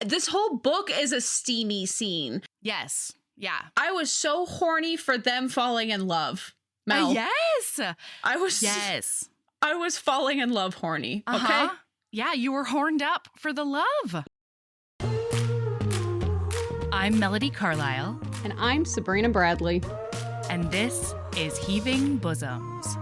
This whole book is a steamy scene. Yes. Yeah. I was so horny for them falling in love. Mel. Yes. I was. Yes. I was falling in love horny. Okay. Uh-huh. Yeah, you were horned up for the love. I'm Melody Carlisle. And I'm Sabrina Bradley. And this is Heaving Bosoms.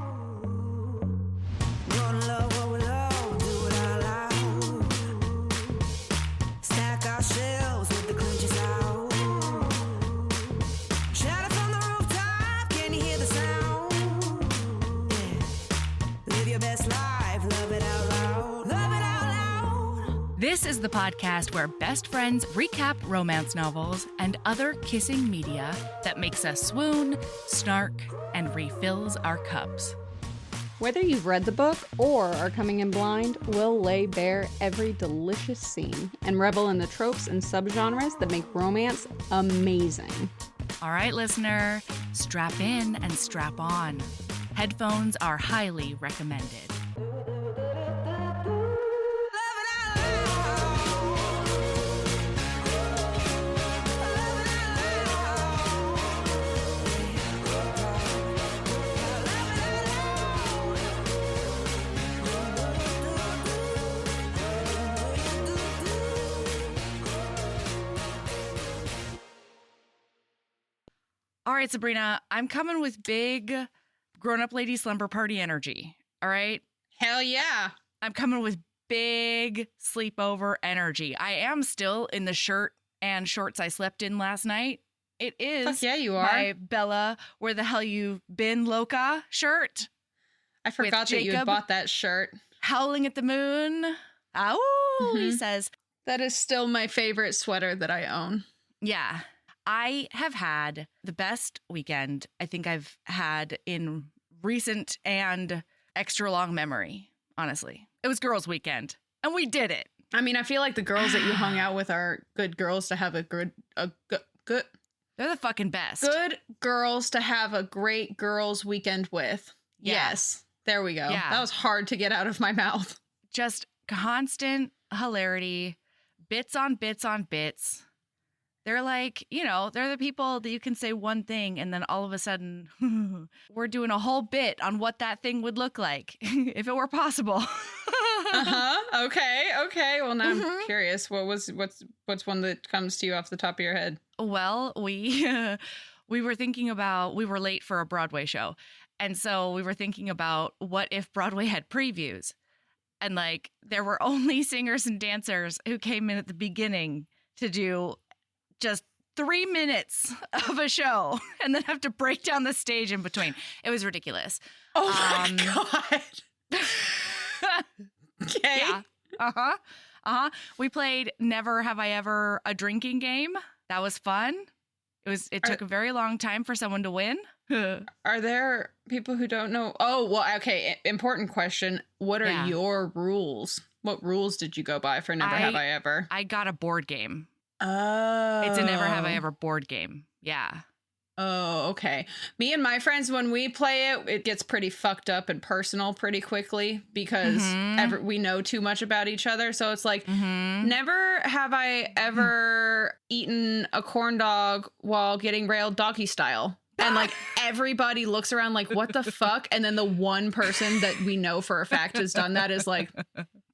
This is the podcast where best friends recap romance novels and other kissing media that makes us swoon, snark, and refills our cups. Whether you've read the book or are coming in blind, we'll lay bare every delicious scene and revel in the tropes and subgenres that make romance amazing. All right, listener, strap in and strap on. Headphones are highly recommended. All right, Sabrina, I'm coming with big grown-up lady slumber party energy. All right? Hell yeah. I'm coming with big sleepover energy. I am still in the shirt and shorts I slept in last night. It is Fuck yeah, you are. my Bella, where the hell you been, Loca shirt. I forgot that you had bought that shirt. Howling at the moon. Ow, he says. That is still my favorite sweater that I own. Yeah. I have had the best weekend I think I've had in recent and extra long memory, honestly. It was girls' weekend, and we did it. I mean, I feel like the girls that you hung out with are good girls to have a good. They're the fucking best. Good girls to have a great girls' weekend with. Yeah. Yes. There we go. Yeah. That was hard to get out of my mouth. Just constant hilarity, bits on bits on bits. They're like, you know, they're the people that you can say one thing and then all of a sudden we're doing a whole bit on what that thing would look like if it were possible. Okay. Well, now I'm curious. What's one that comes to you off the top of your head? Well, we were thinking about, we were late for a Broadway show. And so we were thinking about what if Broadway had previews, and like there were only singers and dancers who came in at the beginning to do just 3 minutes of a show and then have to break down the stage in between. It was ridiculous. Oh my God. Okay. Yeah. We played Never Have I Ever, a drinking game. That was fun. It took a very long time for someone to win. Are there people who don't know? Oh, well, okay. Important question. What are your rules? What rules did you go by for Never Have I Ever? I got a board game. Oh. It's a Never Have I Ever board game. Yeah. Oh, okay. Me and my friends, when we play it, it gets pretty fucked up and personal pretty quickly because we know too much about each other. So it's like, never have I ever eaten a corn dog while getting railed doggy style. And like everybody looks around like, what the fuck? And then the one person that we know for a fact has done that is like,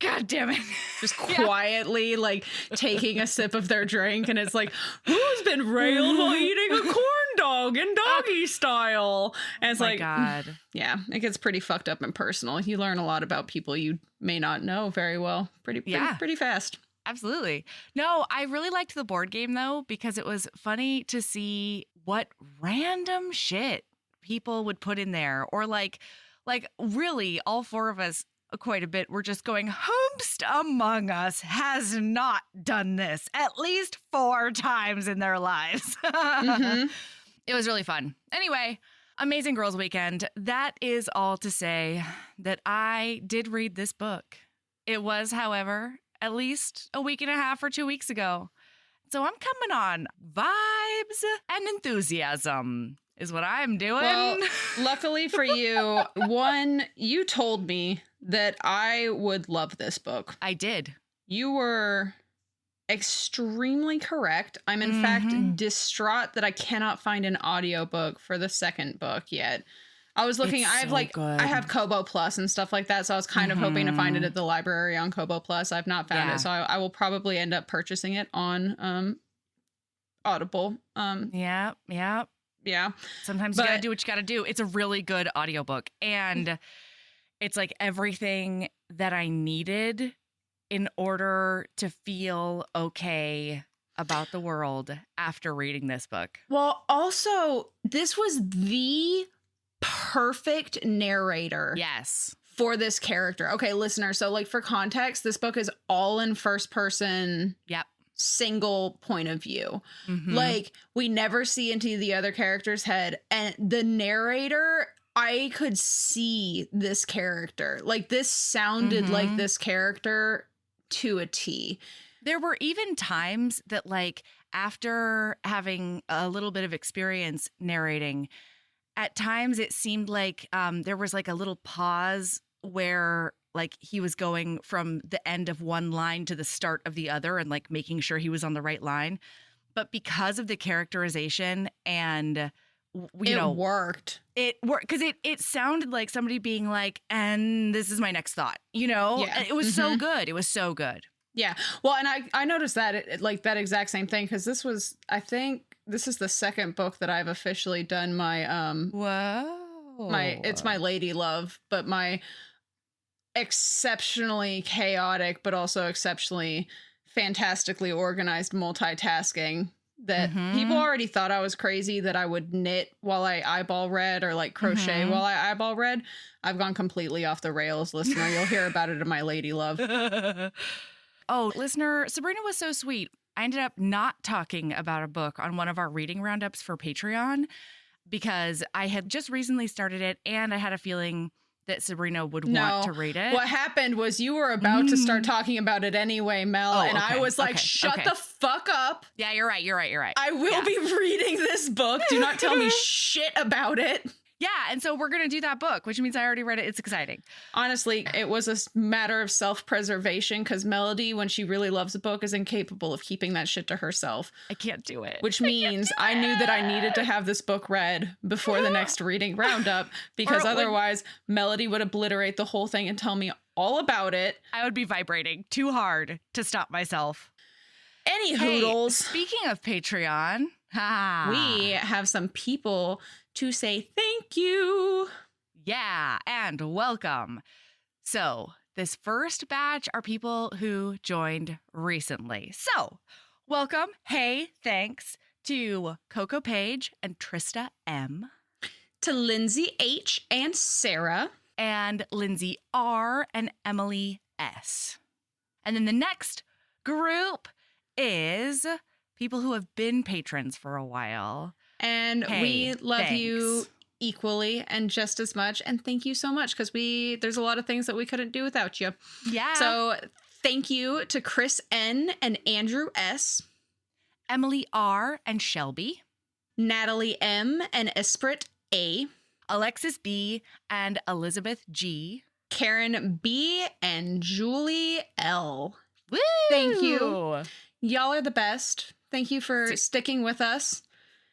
God damn it. Just quietly like taking a sip of their drink. And it's like, who's been railed while eating a corn dog in doggy style? And it's like, God. Yeah, it gets pretty fucked up and personal. You learn a lot about people you may not know very well. Pretty fast. Absolutely. No, I really liked the board game, though, because it was funny to see what random shit people would put in there. Or like really, all four of us quite a bit were just going, whomst among us has not done this at least 4 times in their lives? It was really fun. Anyway, amazing girls' weekend. That is all to say that I did read this book. It was, however, at least a week and a half or 2 weeks ago. So I'm coming on vibes and enthusiasm is what I'm doing. Well, luckily for you, one, you told me that I would love this book. I did. You were extremely correct. I'm in fact distraught that I cannot find an audiobook for the second book yet. I was looking, I have Kobo Plus and stuff like that, so I was kind of hoping to find it at the library on Kobo Plus. I've not found it, so I will probably end up purchasing it on Audible. Yeah. Sometimes you gotta do what you gotta do. It's a really good audiobook, and it's like everything that I needed in order to feel okay about the world after reading this book. Well, also, this was the perfect narrator. Yes. For this character. Okay, listener. So, like, for context, this book is all in first person. Yep. Single point of view. Like, we never see into the other character's head. And the narrator, I could see this character. Like, this sounded like this character to a T. There were even times that, like, after having a little bit of experience narrating, at times it seemed like there was like a little pause where like he was going from the end of one line to the start of the other and like making sure he was on the right line. But because of the characterization and it worked because it sounded like somebody being like, and this is my next thought, it was so good. It was so good. Yeah. Well, and I noticed that like that exact same thing, because I think this is the second book that I've officially done my it's my lady love, but my exceptionally chaotic but also exceptionally fantastically organized multitasking that people already thought I was crazy that I would knit while I eyeball read or like crochet while I eyeball read. I've gone completely off the rails, listener. You'll hear about it in my lady love. Oh, listener, Sabrina was so sweet. I ended up not talking about a book on one of our reading roundups for Patreon because I had just recently started it and I had a feeling that Sabrina would want to read it. What happened was you were about to start talking about it anyway, Mel, and I was like, shut the fuck up. Yeah, you're right. I will be reading this book. Do not tell me shit about it. Yeah, and so we're going to do that book, which means I already read it. It's exciting. Honestly, it was a matter of self-preservation because Melody, when she really loves a book, is incapable of keeping that shit to herself. I can't do it. Which means I knew that I needed to have this book read before the next reading roundup because otherwise Melody would obliterate the whole thing and tell me all about it. I would be vibrating too hard to stop myself. Any hoodles. Speaking of Patreon, we have some people to say thank you. Yeah, and welcome. So this first batch are people who joined recently. So welcome, hey, thanks to Coco Page and Trista M. To Lindsay H. and Sarah. And Lindsay R. and Emily S. And then the next group is people who have been patrons for a while. And we love you equally and just as much. And thank you so much because there's a lot of things that we couldn't do without you. Yeah. So thank you to Chris N. and Andrew S. Emily R. and Shelby. Natalie M. and Esprit A. Alexis B. and Elizabeth G. Karen B. and Julie L. Woo! Thank you. Y'all are the best. Thank you for sticking with us.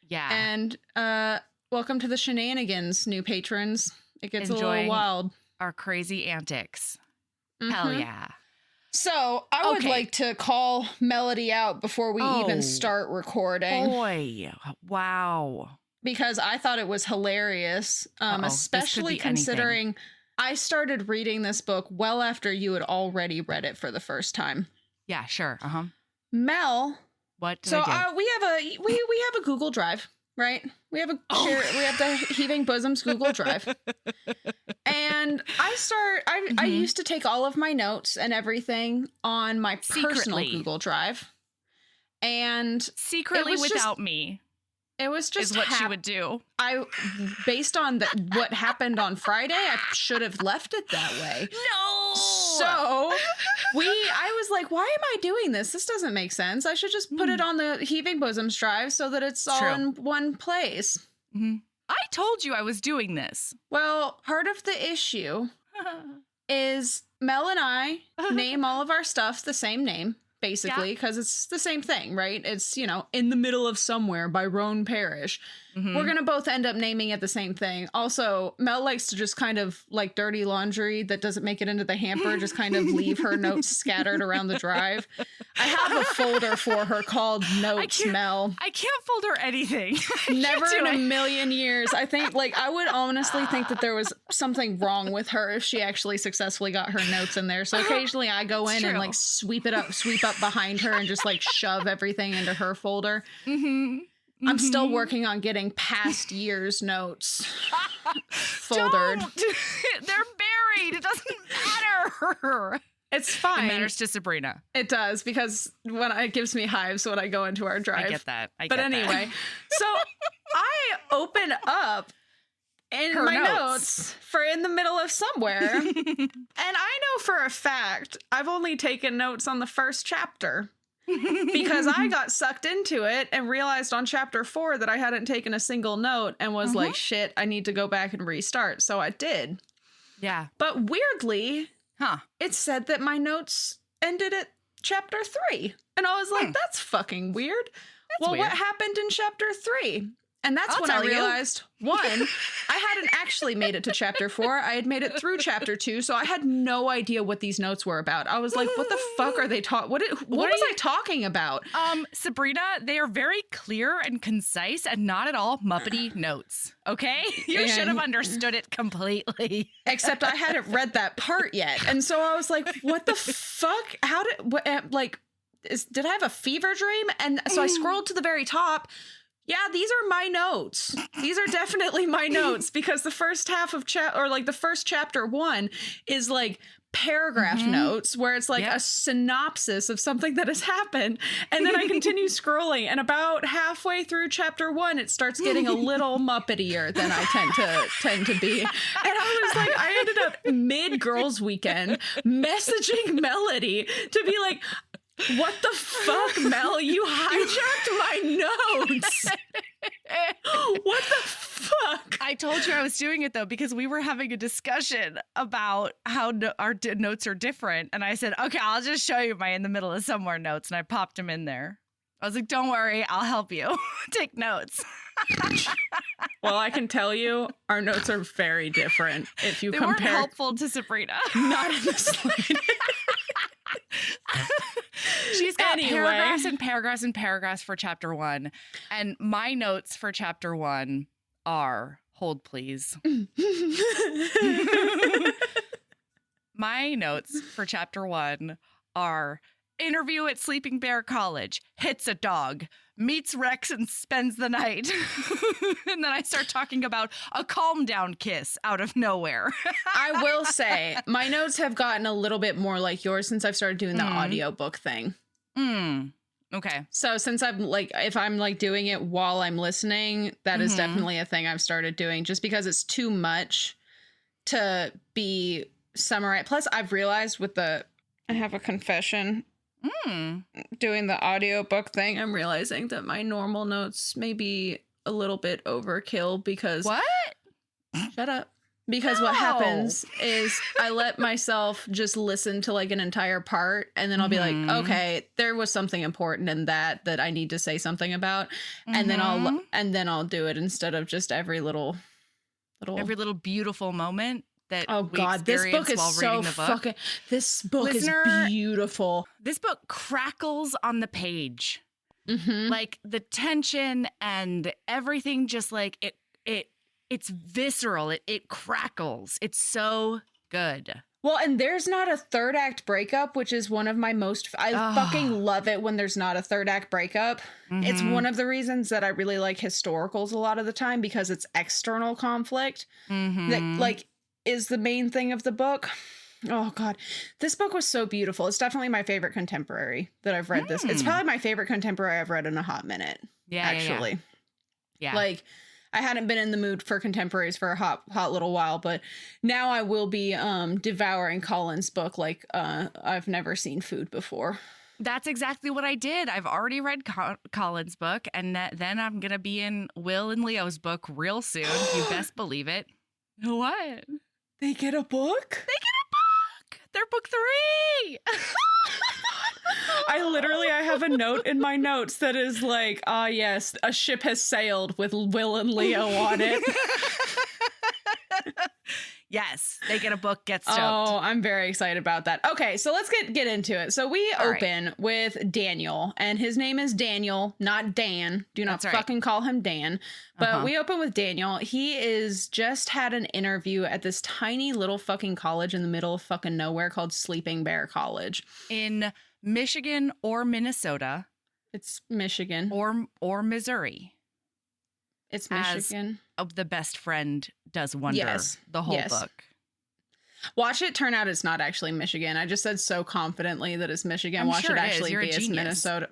Yeah. And welcome to the shenanigans, new patrons. It gets a little wild. Our crazy antics. Hell yeah. So I would like to call Melody out before we even start recording. Boy. Wow. Because I thought it was hilarious, especially considering I started reading this book well after you had already read it for the first time. Yeah, sure. Mel. What? We have a Google Drive, right? We have the Heaving Bosoms Google Drive. And I used to take all of my notes and everything on my personal Google Drive. And secretly without me. It was just is what she would do. Based on what happened on Friday, I should have left it that way. No. So I was like, why am I doing this? This doesn't make sense. I should just put it on the Heaving Bosoms Drive so that it's all in one place. I told you I was doing this. Well, part of the issue is Mel and I name all of our stuff the same name basically, because it's the same thing, right? It's, In the Middle of Somewhere by Roan Parrish. We're going to both end up naming it the same thing. Also, Mel likes to just kind of like dirty laundry that doesn't make it into the hamper, just kind of leave her notes scattered around the drive. I have a folder for her called Notes, Mel. I can't fold her anything. Never in a million years. I think, I would honestly think that there was something wrong with her if she actually successfully got her notes in there. So occasionally I go in and sweep up behind her and just shove everything into her folder. I'm still working on getting past years notes foldered. They're buried. It doesn't matter. It's fine. It matters to Sabrina. It does, because it gives me hives when I go into our drive. I get that. But anyway, so I open up in her my notes for In the Middle of Somewhere. And I know for a fact I've only taken notes on the first chapter. Because I got sucked into it and realized on chapter 4 that I hadn't taken a single note and was like, shit, I need to go back and restart. So I did. Yeah. But weirdly, it said that my notes ended at chapter 3. And I was like, that's fucking weird. Weird. What happened in chapter 3? And that's when I realized, one, I hadn't actually made it to chapter 4. I had made it through chapter 2, so I had no idea what these notes were about. I was like, what the fuck are they talking? What was I talking about? Sabrina, they are very clear and concise and not at all Muppety notes. Okay? You should have understood it completely. Except I hadn't read that part yet. And so I was like, what the fuck? Did I have a fever dream? And so I scrolled to the very top. Yeah, these are my notes. These are definitely my notes, because the first half of the first chapter 1 is paragraph notes where it's a synopsis of something that has happened. And then I continue scrolling, and about halfway through chapter 1, it starts getting a little Muppetier than I tend to be. And I was like, I ended up mid girls weekend messaging Melody to be like, what the fuck, Mel? You hijacked my notes. What the fuck? I told you I was doing it, though, because we were having a discussion about how our notes are different. And I said, okay, I'll just show you my In the Middle of Somewhere notes. And I popped them in there. I was like, don't worry, I'll help you. Take notes. Well, I can tell you our notes are very different if you they compare. They weren't helpful to Sabrina. Not in the slightest. She's got paragraphs and paragraphs and paragraphs for chapter 1. And my notes for chapter 1 are, hold please. My notes for chapter 1 are, interview at Sleeping Bear College, hits a dog, meets Rex and spends the night. And then I start talking about a calm down kiss out of nowhere. I will say my notes have gotten a little bit more like yours since I've started doing the audiobook thing. Okay. So since I'm if I'm doing it while I'm listening, that is definitely a thing I've started doing, just because it's too much to be summarized. Plus I've realized I have a confession. Doing the audiobook thing, I'm realizing that my normal notes may be a little bit overkill, because what? Shut up. Because what happens is I let myself just listen to an entire part, and then I'll be like, okay, there was something important in that I need to say something about, and then I'll do it instead of just every little beautiful moment. That this book is so fucking. This book Listener, is beautiful. This book crackles on the page, the tension and everything. Just it's visceral. It crackles. It's so good. Well, and there's not a third act breakup, which is one of my most. I fucking love it when there's not a third act breakup. It's one of the reasons that I really like historicals a lot of the time, because it's external conflict that is the main thing of the book. Oh God, this book was so beautiful. It's definitely my favorite contemporary that I've read. It's probably my favorite contemporary I've read in a hot minute. Yeah, actually. Yeah. I hadn't been in the mood for contemporaries for a hot little while, but now I will be devouring Colin's book like I've never seen food before. That's exactly what I did. I've already read Colin's book, and then I'm going to be in Will and Leo's book real soon. You best believe it. What? They get a book? They get a book. They're book 3. I have a note in my notes that is like, yes, a ship has sailed with Will and Leo on it. Yes, they get a book, get stoked. Oh, I'm very excited about that. Okay, so let's get into it. So we open with Daniel, and his name is Daniel, not Dan. Do not fucking call him Dan. But we open with Daniel. He is just had an interview at this tiny little fucking college in the middle of fucking nowhere called Sleeping Bear College. In Michigan or Minnesota. It's Michigan. Or Missouri. It's Michigan. Of the best friend does wonder the whole book. Watch it turn out it's not actually Michigan. I just said so confidently that it's Michigan. Watch it actually be it's Minnesota.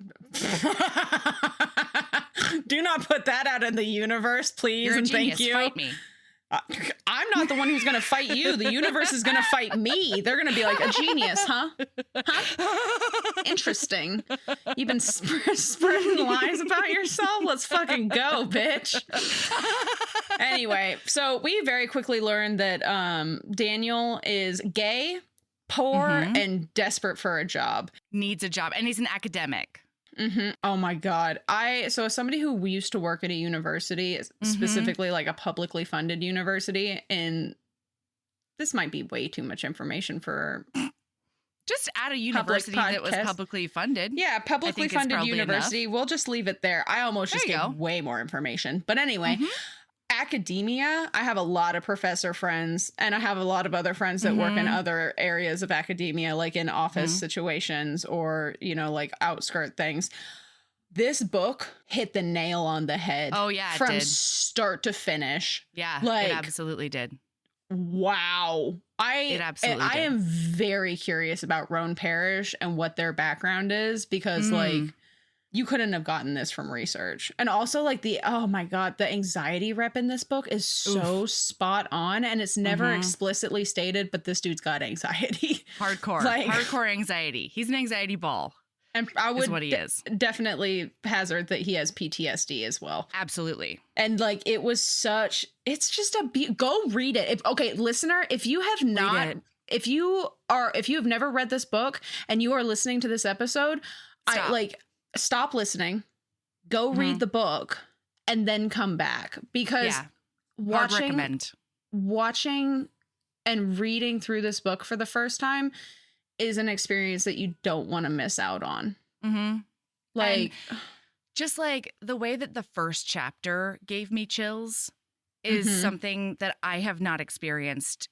Do not put that out in the universe, please. You're a and genius. Thank you. Fight me. I'm not the one who's going to fight you. The universe is going to fight me. They're going to be like, a genius, huh? Huh? Interesting. You've been spreading lies about yourself? Let's fucking go, bitch. Anyway, so we very quickly learned that Daniel is gay, poor, and desperate for a job. Needs a job. And he's an academic. Oh my God. So as somebody who used to work at a university, specifically like a publicly funded university, and this might be way too much information for just at a university that was publicly funded. Yeah, publicly funded university. Enough. We'll just leave it there. I almost just gave way more information. But anyway, academia, I have a lot of professor friends, and I have a lot of other friends that work in other areas of academia, like in office situations or, you know, like outskirt things. This book hit the nail on the head. Oh, yeah, from start to finish. Yeah, like, it absolutely did. Wow. I am very curious about Roan Parrish and what their background is, because like, you couldn't have gotten this from research. And also like oh my God, the anxiety rep in this book is so spot on, and it's never explicitly stated, but this dude's got anxiety. Hardcore. Hardcore anxiety. He's an anxiety ball. And I would what he is. Definitely hazard that he has PTSD as well. Absolutely. And like, it was it's just go read it. Listener, if you have not, if you have never read this book and you are listening to this episode, stop listening, go read the book, and then come back, because watching and reading through this book for the first time is an experience that you don't want to miss out on. Like, and just like the way that the first chapter gave me chills is something that I have not experienced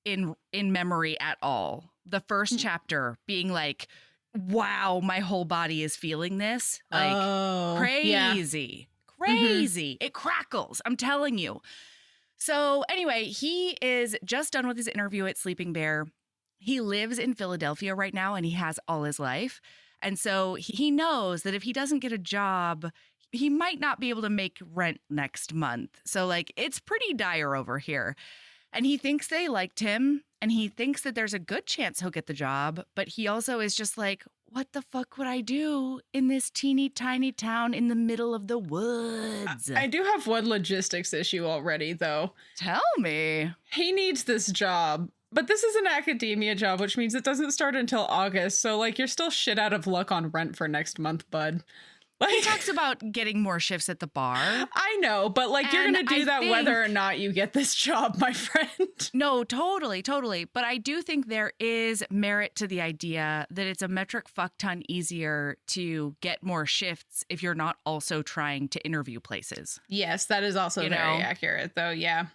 in memory at all. The first chapter being like, wow, my whole body is feeling this. Like, crazy. It crackles. I'm telling you. So anyway, he is just done with his interview at Sleeping Bear. He lives in Philadelphia right now, and he has all his life. And so he knows that if he doesn't get a job, he might not be able to make rent next month. So like, it's pretty dire over here. And he thinks they liked him, and he thinks that there's a good chance he'll get the job. But he also is just like, what the fuck would I do in this teeny tiny town in the middle of the woods? I do have one logistics issue already, though. Tell me. He needs this job, but this is an academia job, which means it doesn't start until August. So like, you're still shit out of luck on rent for next month, bud. Like, he talks about getting more shifts at the bar. I know, but like, you're going to do that whether or not you get this job, my friend. No, totally. But I do think there is merit to the idea that it's a metric fuck ton easier to get more shifts if you're not also trying to interview places. Yes, that is also very accurate, though. Yeah.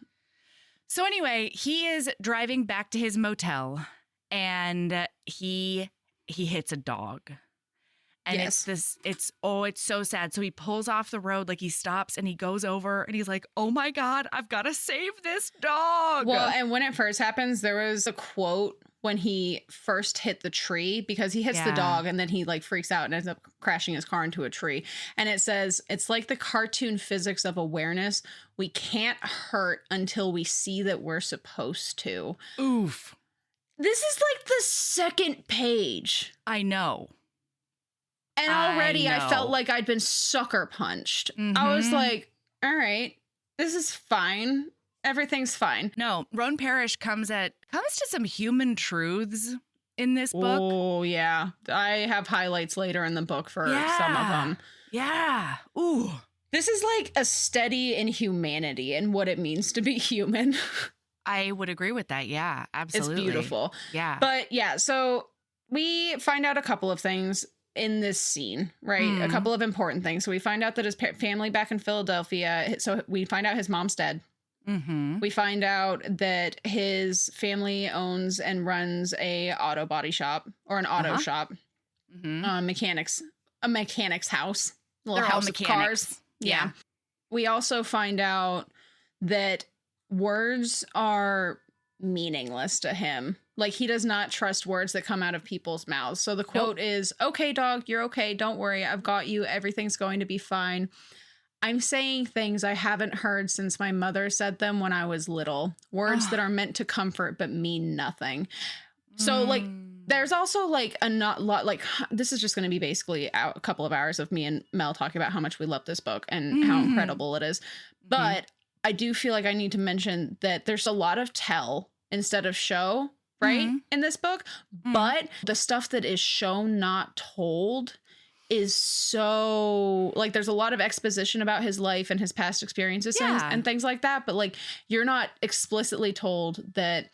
So anyway, he is driving back to his motel, and he hits a dog. And it's so sad. So he pulls off the road, like he stops and he goes over and he's like, oh my God, I've got to save this dog. Well, and when it first happens, there was a quote when he first hit the tree, because he hits the dog and then he like freaks out and ends up crashing his car into a tree. And it says, it's like the cartoon physics of awareness. We can't hurt until we see that we're supposed to. Oof. This is like the second page. I know. And already I felt like I'd been sucker punched. I was like, all right, this is fine. Everything's fine. No, Roan Parrish comes to some human truths in this book. Oh, yeah. I have highlights later in the book for some of them. Yeah. Ooh. This is like a study in humanity and what it means to be human. I would agree with that. Yeah, absolutely. It's beautiful. Yeah. But yeah, so we find out a couple of things in this scene, right? A couple of important things. So we find out that his family back in Philadelphia, so we find out his mom's dead. Mm-hmm. We find out that his family owns and runs a auto body shop or an auto shop, a mechanic's house, a little house of cars. Yeah. We also find out that words are meaningless to him. Like, he does not trust words that come out of people's mouths. So the quote is, "Okay, dog, you're okay. Don't worry. I've got you. Everything's going to be fine. I'm saying things I haven't heard since my mother said them when I was little. Words that are meant to comfort but mean nothing." So, like, there's also, like, a not lot, like, this is just going to be basically a couple of hours of me and Mel talking about how much we love this book and how incredible it is. But I do feel like I need to mention that there's a lot of tell instead of show, right, in this book. But the stuff that is shown, not told, is so, like, there's a lot of exposition about his life and his past experiences and things like that. But, like, you're not explicitly told that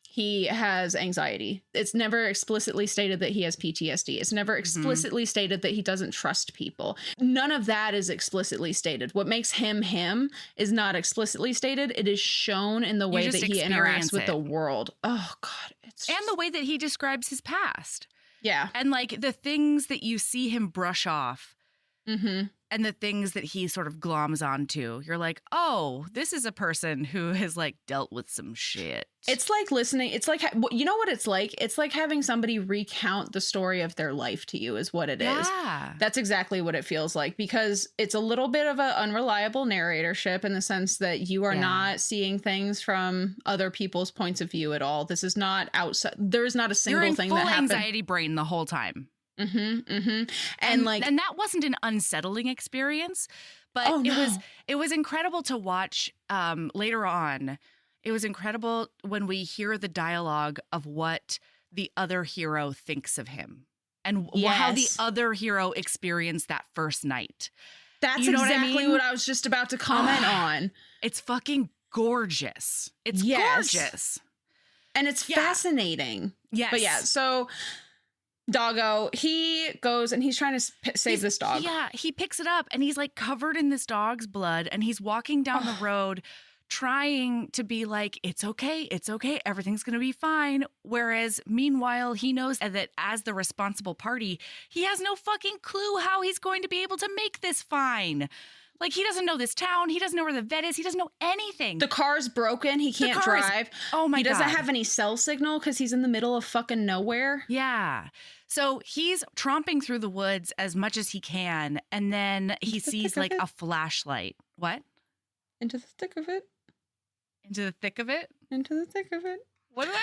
he has anxiety. It's never explicitly stated that he has PTSD. It's never explicitly stated that he doesn't trust people. None of that is explicitly stated. What makes him him is not explicitly stated. It is shown in the way that he interacts with the world. Oh, God. And the way that he describes his past. Yeah. And, like, the things that you see him brush off and the things that he sort of gloms onto. You're like, oh, this is a person who has, like, dealt with some shit. It's like listening. It's like, you know what it's like? It's like having somebody recount the story of their life to you is what it is. That's exactly what it feels like, because it's a little bit of an unreliable narratorship in the sense that you are not seeing things from other people's points of view at all. This is not outside. There is not a single thing that happened. You're in full anxiety brain the whole time. And like, and that wasn't an unsettling experience, but it was incredible to watch later on. It was incredible when we hear the dialogue of what the other hero thinks of him and how the other hero experienced that first night. That's exactly what I was just about to comment on. It's fucking gorgeous. It's gorgeous. And it's fascinating. Yes. But yeah, so Doggo, he goes and he's trying to save this dog. Yeah, he picks it up and he's like covered in this dog's blood and he's walking down the road trying to be like, it's okay, everything's going to be fine. Whereas meanwhile, he knows that as the responsible party, he has no fucking clue how he's going to be able to make this fine. Like, he doesn't know this town. He doesn't know where the vet is. He doesn't know anything. The car's broken. He can't drive. Oh, my God. He doesn't have any cell signal because he's in the middle of fucking nowhere. Yeah. So he's tromping through the woods as much as he can. And then he sees, like, a flashlight. What? Into the thick of it. Into the thick of it? Into the thick of it. What did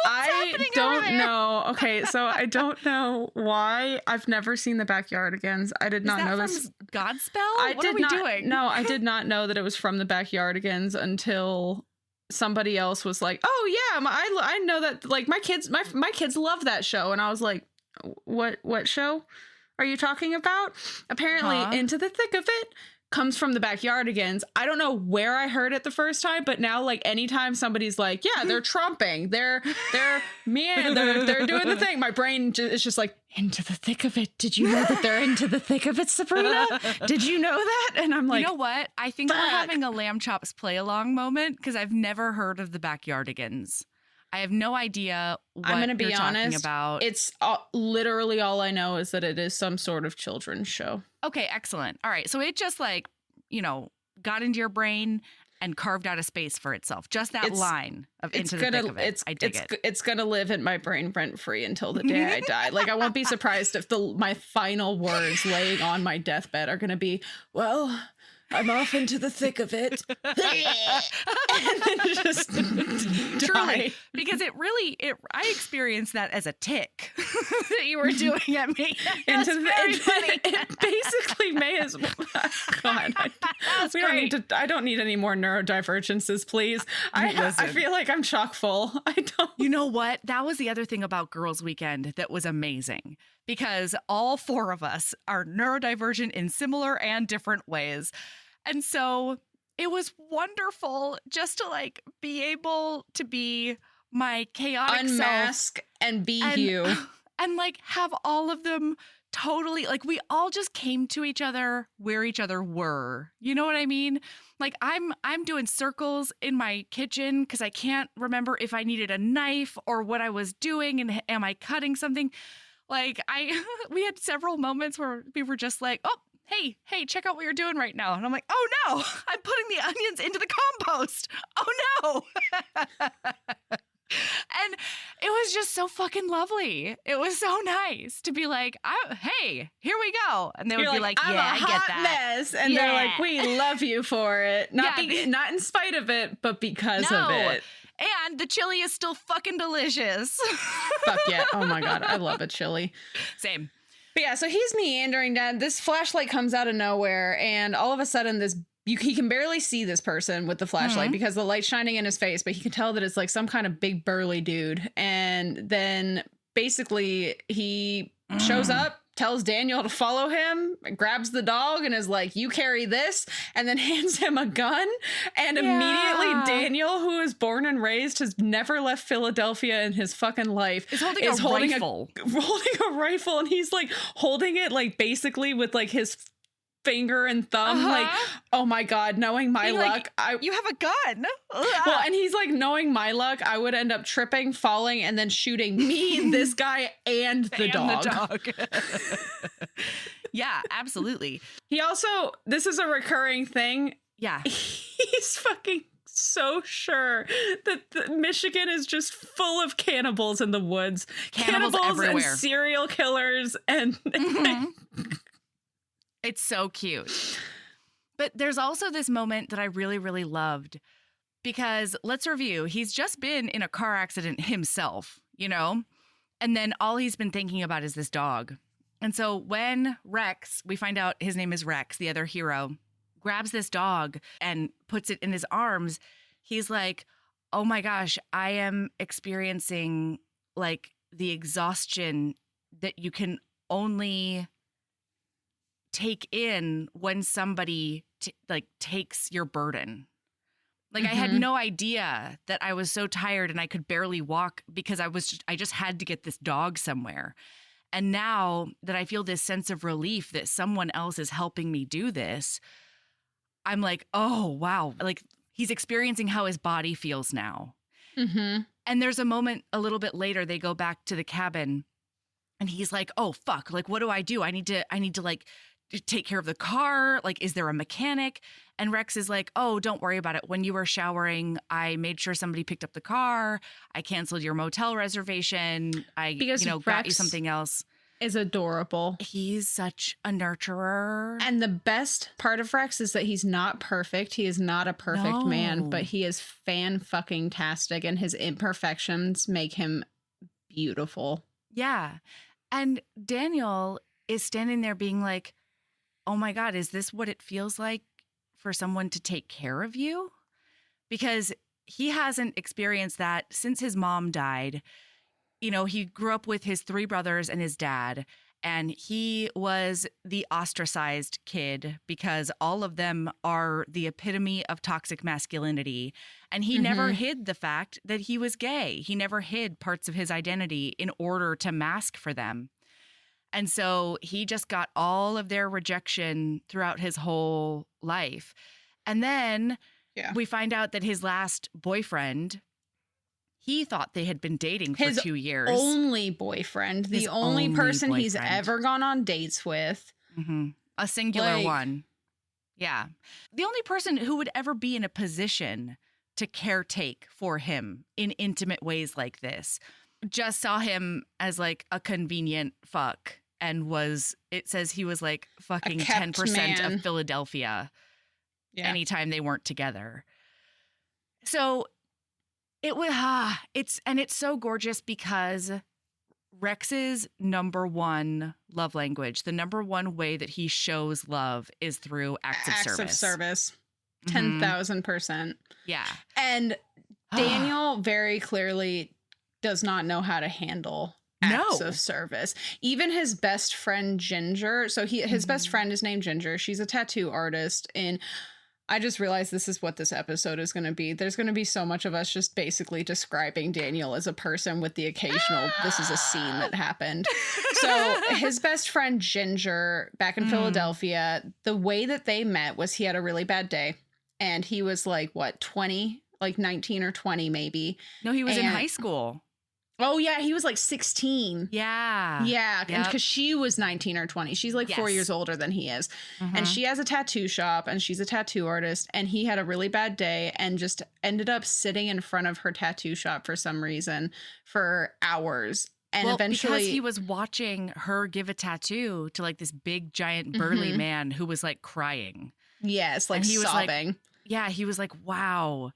I don't know. Okay, so I don't know why. I've never seen the Backyardigans. I did not know this. Godspell? What are we doing? No, I did not know that it was from the Backyardigans until somebody else was like, "Oh yeah, I know that." Like my kids love that show, and I was like, "What show are you talking about?" Apparently, Into the Thick of It comes from the Backyardigans. I don't know where I heard it the first time, but now, like, anytime somebody's like, yeah, they're tromping, they're doing the thing, my brain is just like, into the thick of it. Did you know that they're into the thick of it, Sabrina? Did you know that? And I'm like, you know what? I think we're having a Lamb Chops play along moment because I've never heard of the Backyardigans. I have no idea what I'm going to be honest about. It's literally all I know is that it is some sort of children's show. Okay, excellent. All right. So it just got into your brain and carved out a space for itself. Just that line of into the thick of it. I dig it. It's going to live in my brain rent-free until the day I die. Like, I won't be surprised if my final words laying on my deathbed are going to be, well, I'm off into the thick of it. And then just truly, because I experienced that as a tick that you were doing at me. It basically may as well. God, we don't I don't need any more neurodivergences, please. I feel like I'm chock full. I don't. You know what? That was the other thing about Girls Weekend that was amazing, because all 4 of us are neurodivergent in similar and different ways. And so it was wonderful just to like be able to be my chaotic unmask self and be you. And like have all of them totally, like we all just came to each other where each other were. You know what I mean? Like I'm doing circles in my kitchen because I can't remember if I needed a knife or what I was doing and am I cutting something? Like we had several moments where we were just like, oh, hey, check out what you're doing right now. And I'm like, oh no, I'm putting the onions into the compost. Oh no. And it was just so fucking lovely. It was so nice to be like, hey, here we go. And they would be like, I'm yeah, a I get hot that. mess. And they're like, we love you for it. Not in spite of it, but because of it. And the chili is still fucking delicious. Fuck yeah. Oh my God. I love a chili. Same. But yeah, so he's meandering down. This flashlight comes out of nowhere. And all of a sudden he can barely see this person with the flashlight because the light's shining in his face, but he can tell that it's like some kind of big burly dude. And then basically he shows up, tells Daniel to follow him, grabs the dog and is like, you carry this, and then hands him a gun. And immediately Daniel, who is born and raised, has never left Philadelphia in his fucking life, is holding a rifle. Holding a rifle, and he's like holding it like basically with like his finger and thumb, like, oh my God, knowing my luck, you have a gun. Well, and he's like, knowing my luck, I would end up tripping, falling, and then shooting me, this guy, and the dog. Yeah, absolutely. He also, this is a recurring thing. Yeah. He's fucking so sure that Michigan is just full of cannibals in the woods. Cannibals everywhere. And serial killers and... It's so cute. But there's also this moment that I really, really loved, because let's review. He's just been in a car accident himself, you know, and then all he's been thinking about is this dog. And so when Rex, we find out his name is Rex, the other hero, grabs this dog and puts it in his arms, he's like, oh my gosh, I am experiencing like the exhaustion that you can only take in when somebody takes your burden. Like I had no idea that I was so tired and I could barely walk because I just had to get this dog somewhere. And now that I feel this sense of relief that someone else is helping me do this, I'm like, oh wow, like he's experiencing how his body feels now. And there's a moment a little bit later, they go back to the cabin and he's like, oh fuck, like what do? I need to like take care of the car. Like, is there a mechanic? And Rex is like, oh, don't worry about it. When you were showering, I made sure somebody picked up the car. I canceled your motel reservation. Because got you something else. Is adorable. He's such a nurturer. And the best part of Rex is that he's not perfect. He is not a perfect man, but he is fan-fucking-tastic, and his imperfections make him beautiful. Yeah. And Daniel is standing there being like, oh my God, is this what it feels like for someone to take care of you? Because he hasn't experienced that since his mom died. You know, he grew up with his 3 brothers and his dad, and he was the ostracized kid because all of them are the epitome of toxic masculinity. And he never hid the fact that he was gay. He never hid parts of his identity in order to mask for them. And so he just got all of their rejection throughout his whole life. And then we find out that his last boyfriend, he thought they had been dating for 2 years. Only boyfriend. The only person he's ever gone on dates with. A singular one. Yeah. The only person who would ever be in a position to caretake for him in intimate ways like this. Just saw him as like a convenient fuck, and it says he was like fucking 10% of Philadelphia anytime they weren't together. So it was, it's so gorgeous because Rex's number one love language, the number one way that he shows love is through acts of service. 10,000%. Yeah. And Daniel very clearly does not know how to handle acts of service. Even his best friend Ginger. So his best friend is named Ginger. She's a tattoo artist. And I just realized this is what this episode is going to be. There's going to be so much of us just basically describing Daniel as a person with the occasional, this is a scene that happened. So his best friend Ginger back in Philadelphia, the way that they met was he had a really bad day. And he was like, what, 20? Like 19 or 20 maybe. No, he was in high school. Oh, yeah. He was like 16. Yeah. Yeah. Yep. Because she was 19 or 20. She's like 4 years older than he is. And she has a tattoo shop and she's a tattoo artist. And he had a really bad day and just ended up sitting in front of her tattoo shop for some reason for hours. And eventually, because he was watching her give a tattau to like this big, giant, burly man who was like crying. Yes, like he sobbing. Was like, he was like, wow.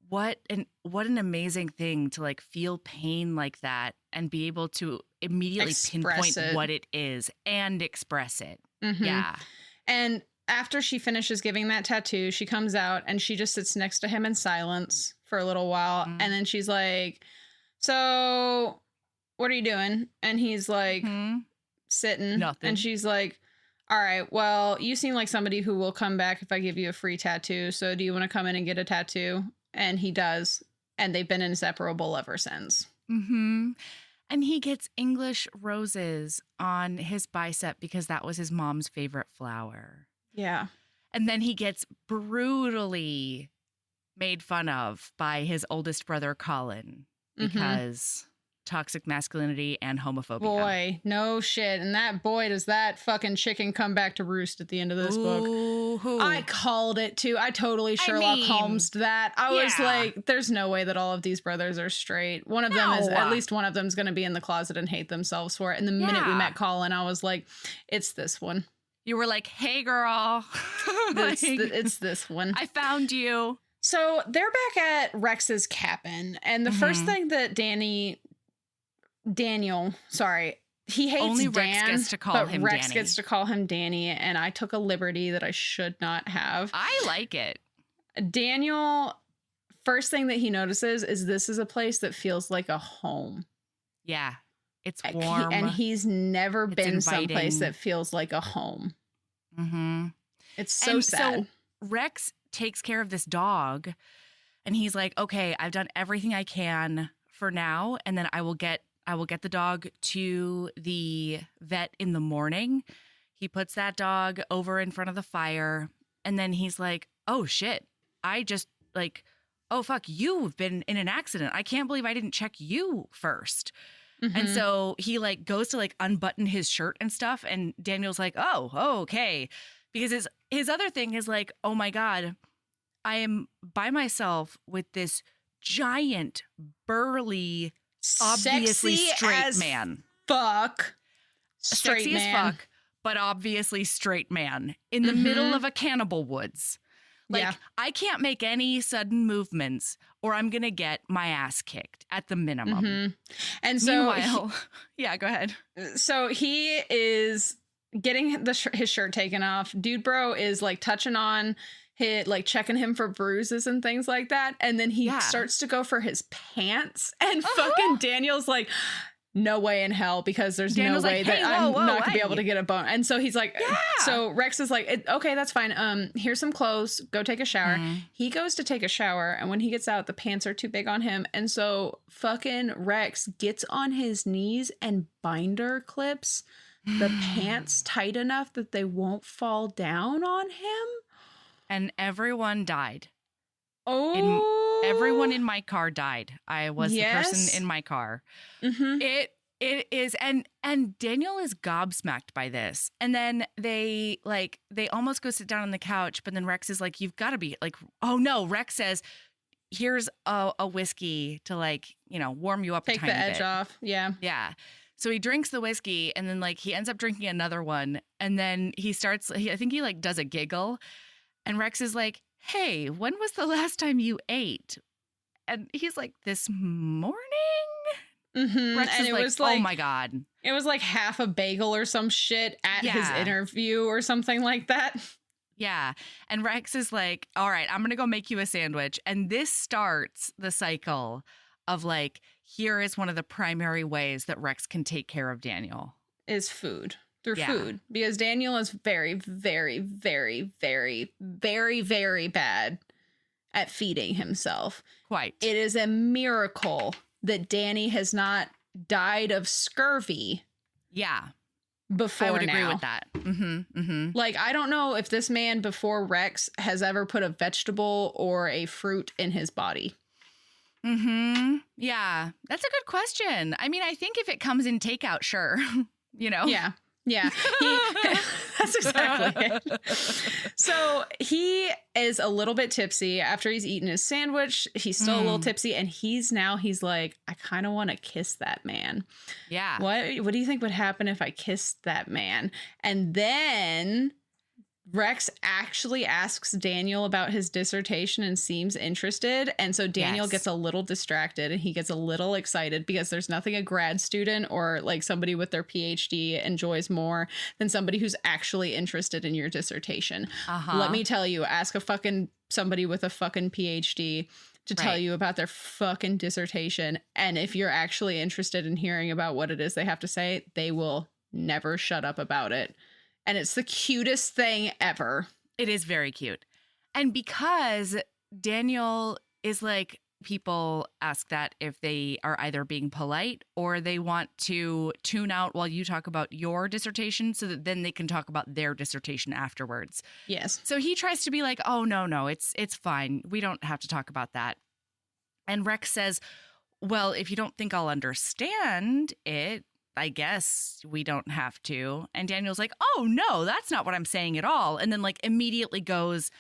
What an amazing thing to like feel pain like that and be able to immediately pinpoint what it is and express it. Yeah. And after she finishes giving that tattoo, she comes out and she just sits next to him in silence for a little while. And then she's like, so what are you doing? And he's like, sitting. Nothing. And she's like, all right, well, you seem like somebody who will come back if I give you a free tattoo. So do you want to come in and get a tattoo? And he does. And they've been inseparable ever since. And he gets English roses on his bicep because that was his mom's favorite flower. Yeah. And then he gets brutally made fun of by his oldest brother, Colin, because toxic masculinity and homophobia. Boy, no shit. And that boy, does that fucking chicken come back to roost at the end of this book. I called it too. I totally Sherlock Holmes'd that. I was like, there's no way that all of these brothers are straight. One of them is, at least one of them's going to be in the closet and hate themselves for it. And the minute we met Colin, I was like, it's this one. You were like, hey, girl. It's this one. I found you. So they're back at Rex's cabin. And the first thing that Daniel, he hates only Dan, Rex gets to call him Rex Danny. gets to call him Danny, and I took a liberty that I should not have. I like it. Daniel, first thing that he notices is this is a place that feels like a home. Yeah, it's warm. And he's never been inviting. someplace that feels like a home. It's so sad. So Rex takes care of this dog, and he's like, okay, I've done everything I can for now, and then I will get the dog to the vet in the morning. He puts that dog over in front of the fire. And then he's like, oh, shit. I just like, oh, fuck, you've been in an accident. I can't believe I didn't check you first. And so he like goes to like unbutton his shirt and stuff. And Daniel's like, oh, okay. Because his other thing is like, oh, my God, I am by myself with this giant, burly, obviously straight man. Straight man. As fuck, but obviously straight man in the middle of a cannibal woods. Like, I can't make any sudden movements or I'm going to get my ass kicked at the minimum. And so, meanwhile, go ahead. So he is getting his shirt taken off. Dude bro is like touching on like checking him for bruises and things like that. And then he starts to go for his pants and fucking Daniel's like, no way in hell, because there's Daniel's no way like, hey, that I'm not gonna be able to get a bone. And so he's like, so Rex is like, okay, that's fine. Here's some clothes. Go take a shower. He goes to take a shower. And when he gets out, the pants are too big on him. And so fucking Rex gets on his knees and binder clips the pants tight enough that they won't fall down on him. And everyone died. Everyone in my car died. I was the person in my car. It is, and Daniel is gobsmacked by this. And then they almost go sit down on the couch, but then Rex is like, you've got to be like, oh no. Rex says, here's a whiskey to like, warm you up. Take the edge off. Yeah. Yeah. So he drinks the whiskey and then like he ends up drinking another one. And then I think he like does a giggle. And Rex is like, hey, when was the last time you ate? And he's like, this morning? Rex and is it like, was like, oh my God. It was like half a bagel or some shit at his interview or something like that. Yeah. And Rex is like, all right, I'm going to go make you a sandwich. And this starts the cycle of like, here is one of the primary ways that Rex can take care of Daniel. Is food. Through Yeah. food. Because Daniel is very, very, very, very, very, very bad at feeding himself. Quite. It is a miracle that Danny has not died of scurvy. Yeah. Before I would now. agree with that. Mm-hmm. Mm-hmm. Like, I don't know if this man before Rex has ever put a vegetable or a fruit in his body. Mm-hmm. Yeah. That's a good question. I mean, I think if it comes in takeout, sure. You know? Yeah. Yeah. That's exactly it. So he is a little bit tipsy after he's eaten his sandwich. He's still a little tipsy, and he's like, I kind of want to kiss that man. Yeah. What do you think would happen if I kissed that man? And then Rex actually asks Daniel about his dissertation and seems interested. And so Daniel gets a little distracted and he gets a little excited because there's nothing a grad student or like somebody with their PhD enjoys more than somebody who's actually interested in your dissertation. Let me tell you, ask somebody with a fucking PhD to tell you about their fucking dissertation. And if you're actually interested in hearing about what it is they have to say, they will never shut up about it. And it's the cutest thing ever. It is very cute. And because Daniel is like, people ask that if they are either being polite or they want to tune out while you talk about your dissertation so that then they can talk about their dissertation afterwards. Yes. So he tries to be like, oh, no, it's fine. We don't have to talk about that. And Rex says, well, if you don't think I'll understand it, I guess we don't have to. And Daniel's like, oh, no, that's not what I'm saying at all. And then like immediately goes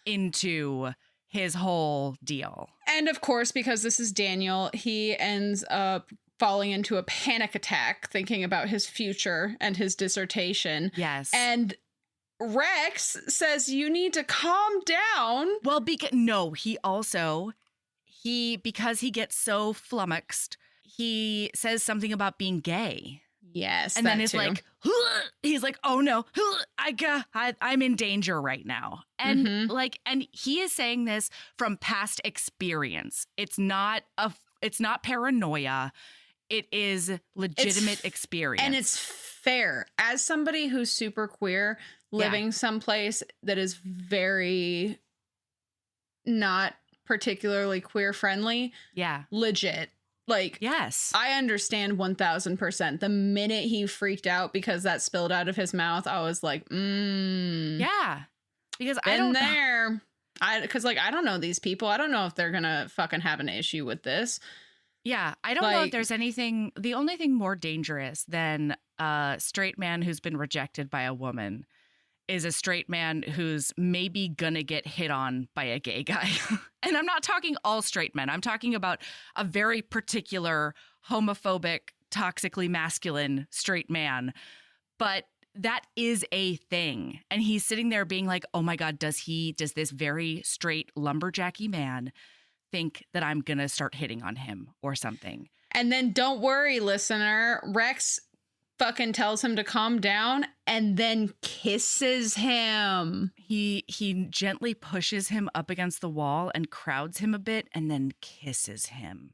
into his whole deal. And of course, because this is Daniel, he ends up falling into a panic attack thinking about his future and his dissertation. Yes. And Rex says, you need to calm down. Well, because he gets so flummoxed, he says something about being gay. Yes. And then is like, he's like, oh no, I'm in danger right now. And and he is saying this from past experience. It's not paranoia. It is legitimate experience. And it's fair. As somebody who's super queer, living someplace that is very not particularly queer friendly. Yeah. Legit. Like, yes, I understand 1000%. The minute he freaked out because that spilled out of his mouth, I was like, yeah, because I don't know. Because like, I don't know these people. I don't know if they're going to fucking have an issue with this. Yeah. I don't know if there's anything. The only thing more dangerous than a straight man who's been rejected by a woman is a straight man who's maybe gonna get hit on by a gay guy. And I'm not talking all straight men. I'm talking about a very particular homophobic, toxically masculine straight man. But that is a thing. And he's sitting there being like, oh my God, does this very straight lumberjacky man think that I'm gonna start hitting on him or something? And then don't worry, listener, Rex fucking tells him to calm down and then kisses him. He gently pushes him up against the wall and crowds him a bit and then kisses him.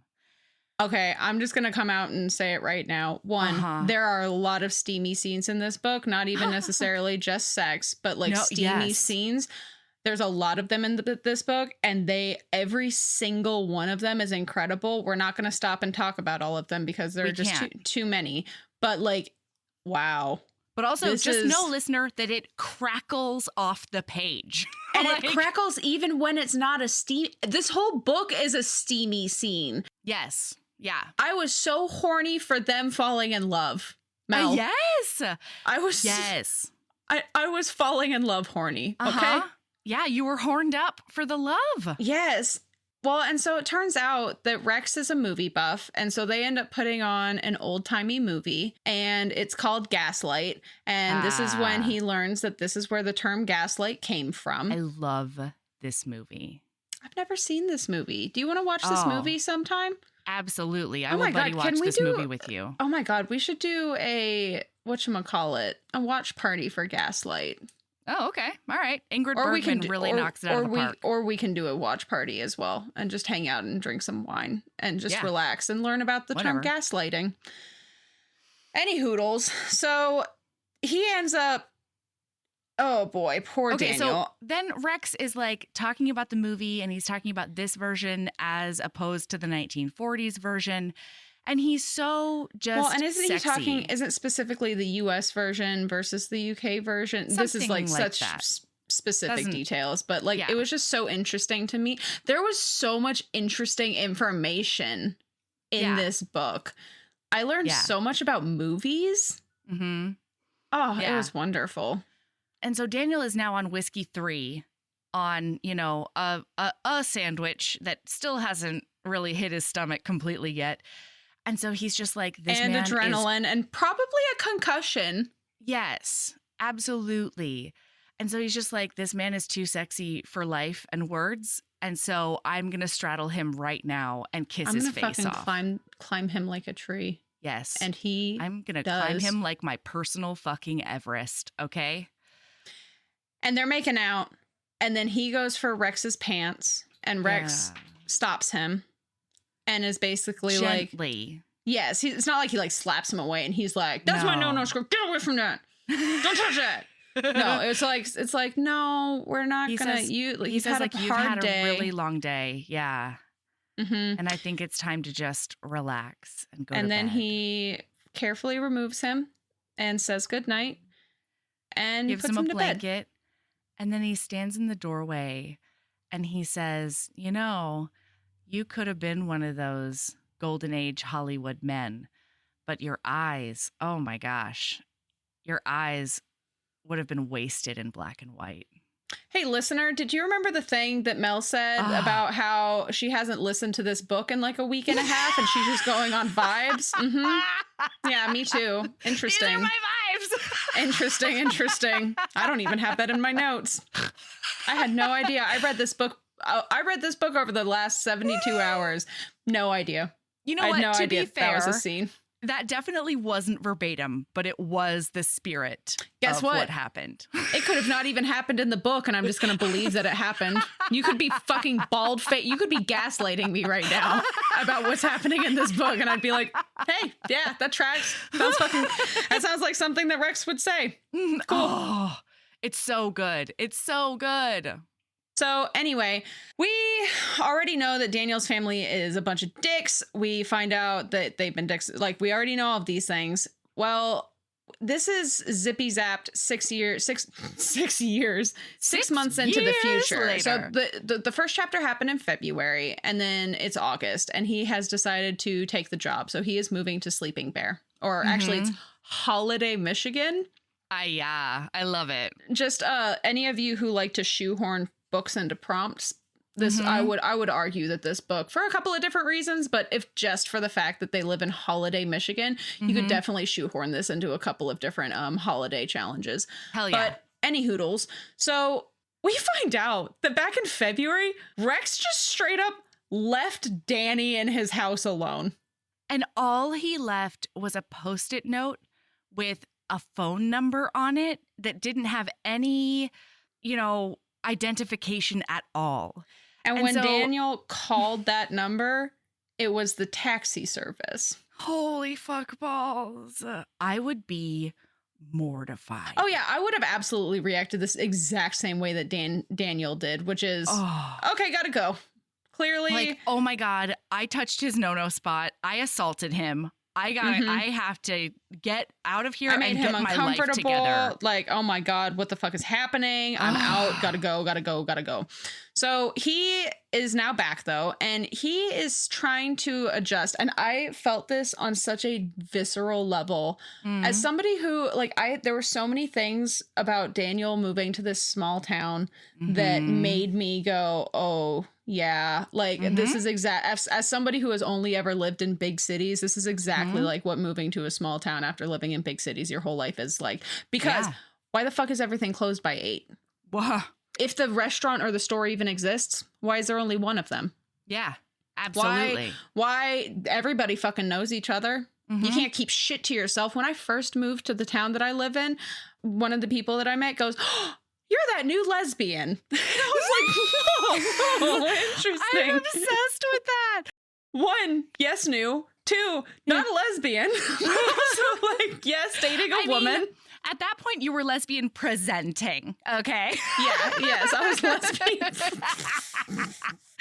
Okay, I'm just going to come out and say it right now. One, there are a lot of steamy scenes in this book, not even necessarily just sex, but like steamy scenes. There's a lot of them in this book, and every single one of them is incredible. We're not going to stop and talk about all of them because there are just too many. But like, wow. But also just know, listener, that it crackles off the page. And it crackles even when it's not a steam. This whole book is a steamy scene. Yes. Yeah. I was so horny for them falling in love. Mel. Yes. I was. Yes. I was falling in love horny. Okay. Yeah. You were horned up for the love. Yes. Well, and so it turns out that Rex is a movie buff, and so they end up putting on an old-timey movie, and it's called Gaslight, and this is when he learns that this is where the term gaslight came from. I love this movie. I've never seen this movie. Do you want to watch this movie sometime? Absolutely. I will buddy watch this movie with you. Oh my God, we should do a watch party for Gaslight. Oh, okay. All right. Ingrid Bergman really knocks it out of the park. Or we can do a watch party as well and just hang out and drink some wine and just relax and learn about the term gaslighting. Any hoodles. So he ends up, oh boy, poor Daniel. So then Rex is like talking about the movie and he's talking about this version as opposed to the 1940s version. And he's so just well, and isn't sexy. he talking? Isn't specifically the U.S. version versus the U.K. version? Something this is like such specific details, but like it was just so interesting to me. There was so much interesting information in this book. I learned so much about movies. Mm-hmm. Oh, it was wonderful. And so Daniel is now on whiskey 3 on, you know, a sandwich that still hasn't really hit his stomach completely yet. And so he's just like, this and man adrenaline and probably a concussion. Yes, absolutely. And so he's just like, this man is too sexy for life and words. And so I'm going to straddle him right now and kiss his face off. Climb him like a tree. Yes. And I'm going to climb him like my personal fucking Everest. Okay. And they're making out. And then he goes for Rex's pants and Rex stops him. And is basically gently. Like, yes, it's not like he like slaps him away and he's like, that's my no script. Get away from that. Don't touch that. No, it's like, no, we're not going to. He says like, you've had a really long day. Yeah. Mm-hmm. And I think it's time to just relax and go to bed. And then he carefully removes him and says goodnight and gives puts him him a to blanket. Bed. And then he stands in the doorway and he says, you know, you could have been one of those golden age Hollywood men, but your eyes, oh my gosh, your eyes would have been wasted in black and white. Hey, listener, did you remember the thing that Mel said about how she hasn't listened to this book in like a week and a half and she's just going on vibes? Mm-hmm. Yeah, me too. Interesting. These are my vibes. Interesting. I don't even have that in my notes. I had no idea. I read this book over the last 72 hours. No idea. You know I what? had no to idea be fair, that was a scene. That definitely wasn't verbatim, but it was the spirit of what happened. It could have not even happened in the book, and I'm just going to believe that it happened. You could be fucking bald-faced. You could be gaslighting me right now about what's happening in this book, and I'd be like, hey, yeah, that tracks. That sounds like something that Rex would say. Cool. Oh, it's so good. It's so good. So anyway, we already know that Daniel's family is a bunch of dicks. We find out that they've been dicks. Like, we already know all of these things. Well, this is zippy zapped 6 months into the future. Later. So the first chapter happened in February and then it's August and he has decided to take the job. So he is moving to Sleeping Bear, or actually it's Holiday, Michigan. I love it. Just any of you who like to shoehorn books into prompts, this I would argue that this book, for a couple of different reasons, but if just for the fact that they live in Holiday, Michigan, you could definitely shoehorn this into a couple of different holiday challenges. Hell yeah. But any hoodles. So we find out that back in February, Rex just straight up left Danny in his house alone. And all he left was a Post-it note with a phone number on it that didn't have any, identification at all. And when Daniel called that number, it was the taxi service. Holy fuck balls. I would be mortified. Oh yeah, I would have absolutely reacted this exact same way that Daniel did, which is, okay, gotta go. Clearly. Like, oh my God, I touched his no-no spot. I assaulted him. I have to get out of here and get my life together. Like, oh my God, what the fuck is happening? I'm out. Gotta go. So he is now back though, and he is trying to adjust. And I felt this on such a visceral level as somebody who, there were so many things about Daniel moving to this small town that made me go, oh yeah, this is as somebody who has only ever lived in big cities, this is exactly like what moving to a small town after living in big cities your whole life is like. Because why the fuck is everything closed by 8? Wow. If the restaurant or the store even exists, why is there only one of them? Yeah, absolutely. Why everybody fucking knows each other? You can't keep shit to yourself. When I first moved to the town that I live in, one of the people that I met goes, new lesbian. I was like, whoa, interesting. I'm obsessed with that. 1, yes, new. 2, not a lesbian. So like, yes, dating a woman. At that point, you were lesbian presenting, okay? Yeah, yes, I was lesbian.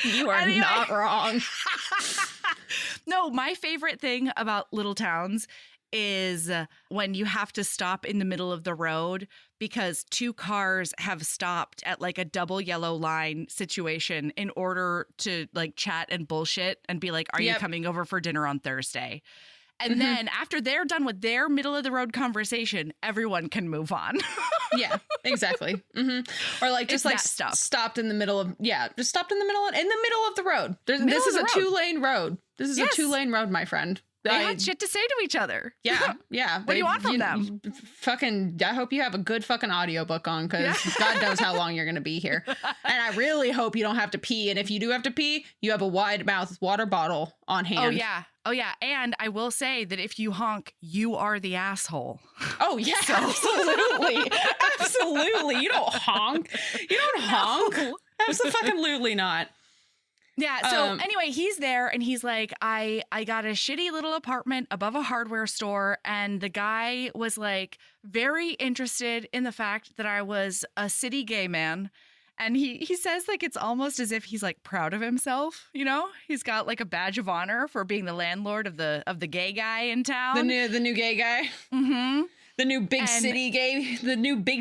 You are not wrong. No, my favorite thing about little towns is when you have to stop in the middle of the road because 2 cars have stopped at like a double yellow line situation in order to like chat and bullshit and be like, are you coming over for dinner on Thursday? And then after they're done with their middle of the road conversation, everyone can move on. Yeah, exactly. Or like just like stopped in the middle of just stopped in the middle of the road. This is a 2-lane road. This is a 2-lane road, my friend. They had shit to say to each other. Yeah. What do you want from them? Fucking, I hope you have a good fucking audiobook on because God knows how long you're going to be here. And I really hope you don't have to pee. And if you do have to pee, you have a wide mouth water bottle on hand. Oh, yeah. And I will say that if you honk, you are the asshole. Oh, yeah. Absolutely. Absolutely. You don't honk. You don't honk. Absolutely not. Yeah. So anyway, he's there and he's like, I got a shitty little apartment above a hardware store. And the guy was like very interested in the fact that I was a city gay man. And he says like it's almost as if he's like proud of himself, you know? He's got like a badge of honor for being the landlord of the gay guy in town. The new gay guy. Mm-hmm. The new big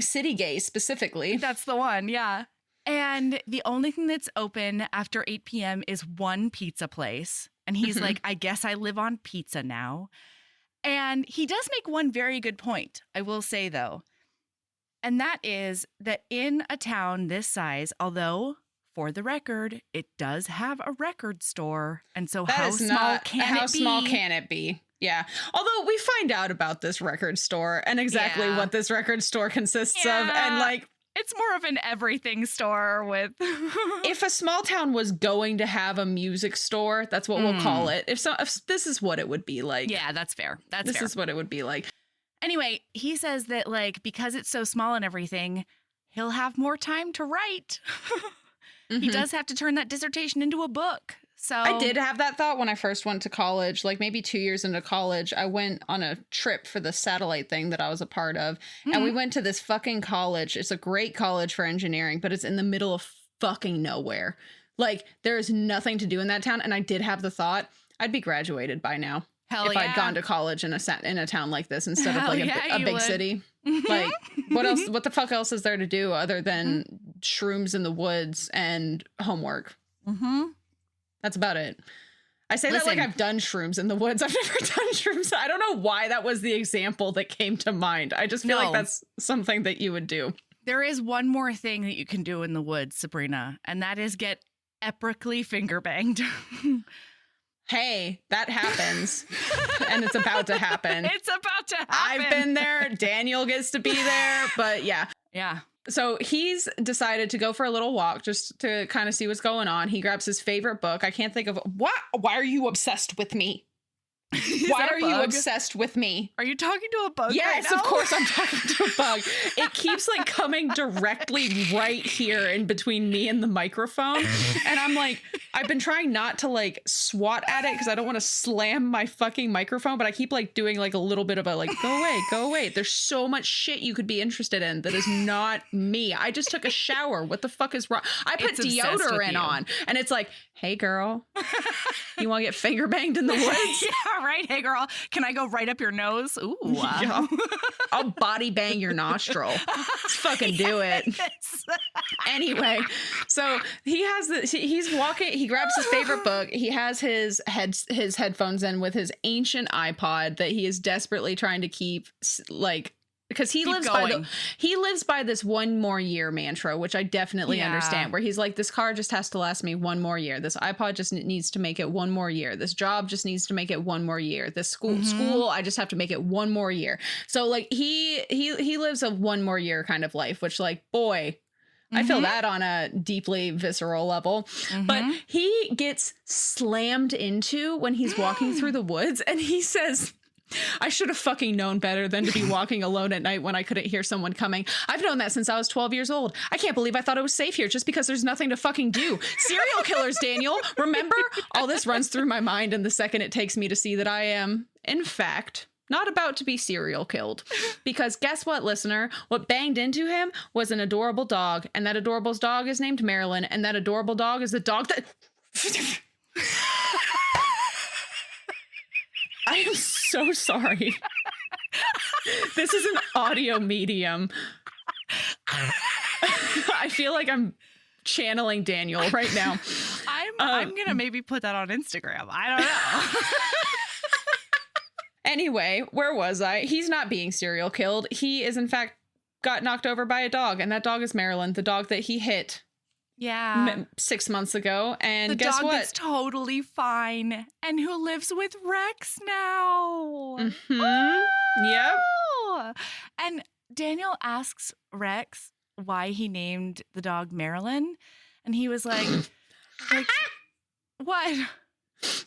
city gay specifically. That's the one, yeah. And the only thing that's open after 8 p.m. is one pizza place. And he's like, I guess I live on pizza now. And he does make one very good point, I will say, though. And that is that in a town this size, although, for the record, it does have a record store. And so how small can it be? Yeah. Although we find out about this record store and exactly what this record store consists of. And like, it's more of an everything store with. If a small town was going to have a music store, that's what we'll call it. If this is what it would be like. Yeah, that's fair. This is what it would be like. Anyway, he says that like because it's so small and everything, he'll have more time to write. He does have to turn that dissertation into a book. So I did have that thought when I first went to college, like maybe 2 years into college. I went on a trip for the satellite thing that I was a part of. And we went to this fucking college. It's a great college for engineering, but it's in the middle of fucking nowhere. Like there is nothing to do in that town. And I did have the thought I'd be graduated by now. If I'd gone to college in a town like this instead of like a big city. Like what else? What the fuck else is there to do other than shrooms in the woods and homework? That's about it. I say that like I've done shrooms in the woods. I've never done shrooms. I don't know why that was the example that came to mind. I just feel like that's something that you would do. There is one more thing that you can do in the woods, Sabrina, and that is get epically finger banged. Hey, that happens. And it's about to happen. It's about to happen. I've been there. Daniel gets to be there. But yeah. Yeah. So he's decided to go for a little walk just to kind of see what's going on. He grabs his favorite book. I can't think of what. Why are you obsessed with me? Why are you obsessed with me? Are you talking to a bug? Yes, right now? Of course I'm talking to a bug. It keeps like coming directly right here in between me and the microphone. And I'm like, I've been trying not to like swat at it because I don't want to slam my fucking microphone, but I keep like doing like a little bit of a like, go away. There's so much shit you could be interested in that is not me. I just took a shower. What the fuck is wrong? I put deodorant on and it's like, hey girl, you want to get finger banged in the woods? Yeah, right. Hey girl, can I go right up your nose? Ooh. Yeah. I'll body bang your nostril. Let's fucking do it. Anyway, so he's walking, he grabs his favorite book. He has his headphones in with his ancient iPod that he is desperately trying to keep like because he lives by this 1 more year mantra, which I definitely understand, where he's like, this car just has to last me 1 more year. This iPod just needs to make it 1 more year. This job just needs to make it 1 more year. This school, I just have to make it 1 more year. So like he lives a 1 more year kind of life, which like, boy, I feel that on a deeply visceral level. But he gets slammed into when he's walking through the woods and he says, I should have fucking known better than to be walking alone at night when I couldn't hear someone coming. I've known that since I was 12 years old. I can't believe I thought it was safe here just because there's nothing to fucking do. Serial killers, Daniel. Remember? All this runs through my mind in the second it takes me to see that I am, in fact, not about to be serial killed. Because guess what, listener? What banged into him was an adorable dog. And that adorable dog is named Marilyn. And that adorable dog is the dog that... I am so sorry. This is an audio medium. I feel like I'm channeling Daniel right now. I'm going to maybe put that on Instagram. I don't know. Anyway, where was I? He's not being serial killed. He is, in fact, got knocked over by a dog. And that dog is Marilyn, the dog that he hit 6 months ago. And guess what? The dog that's totally fine and who lives with Rex now. Mm-hmm. Oh! Yep. And Daniel asks Rex why he named the dog Marilyn. And he was like what?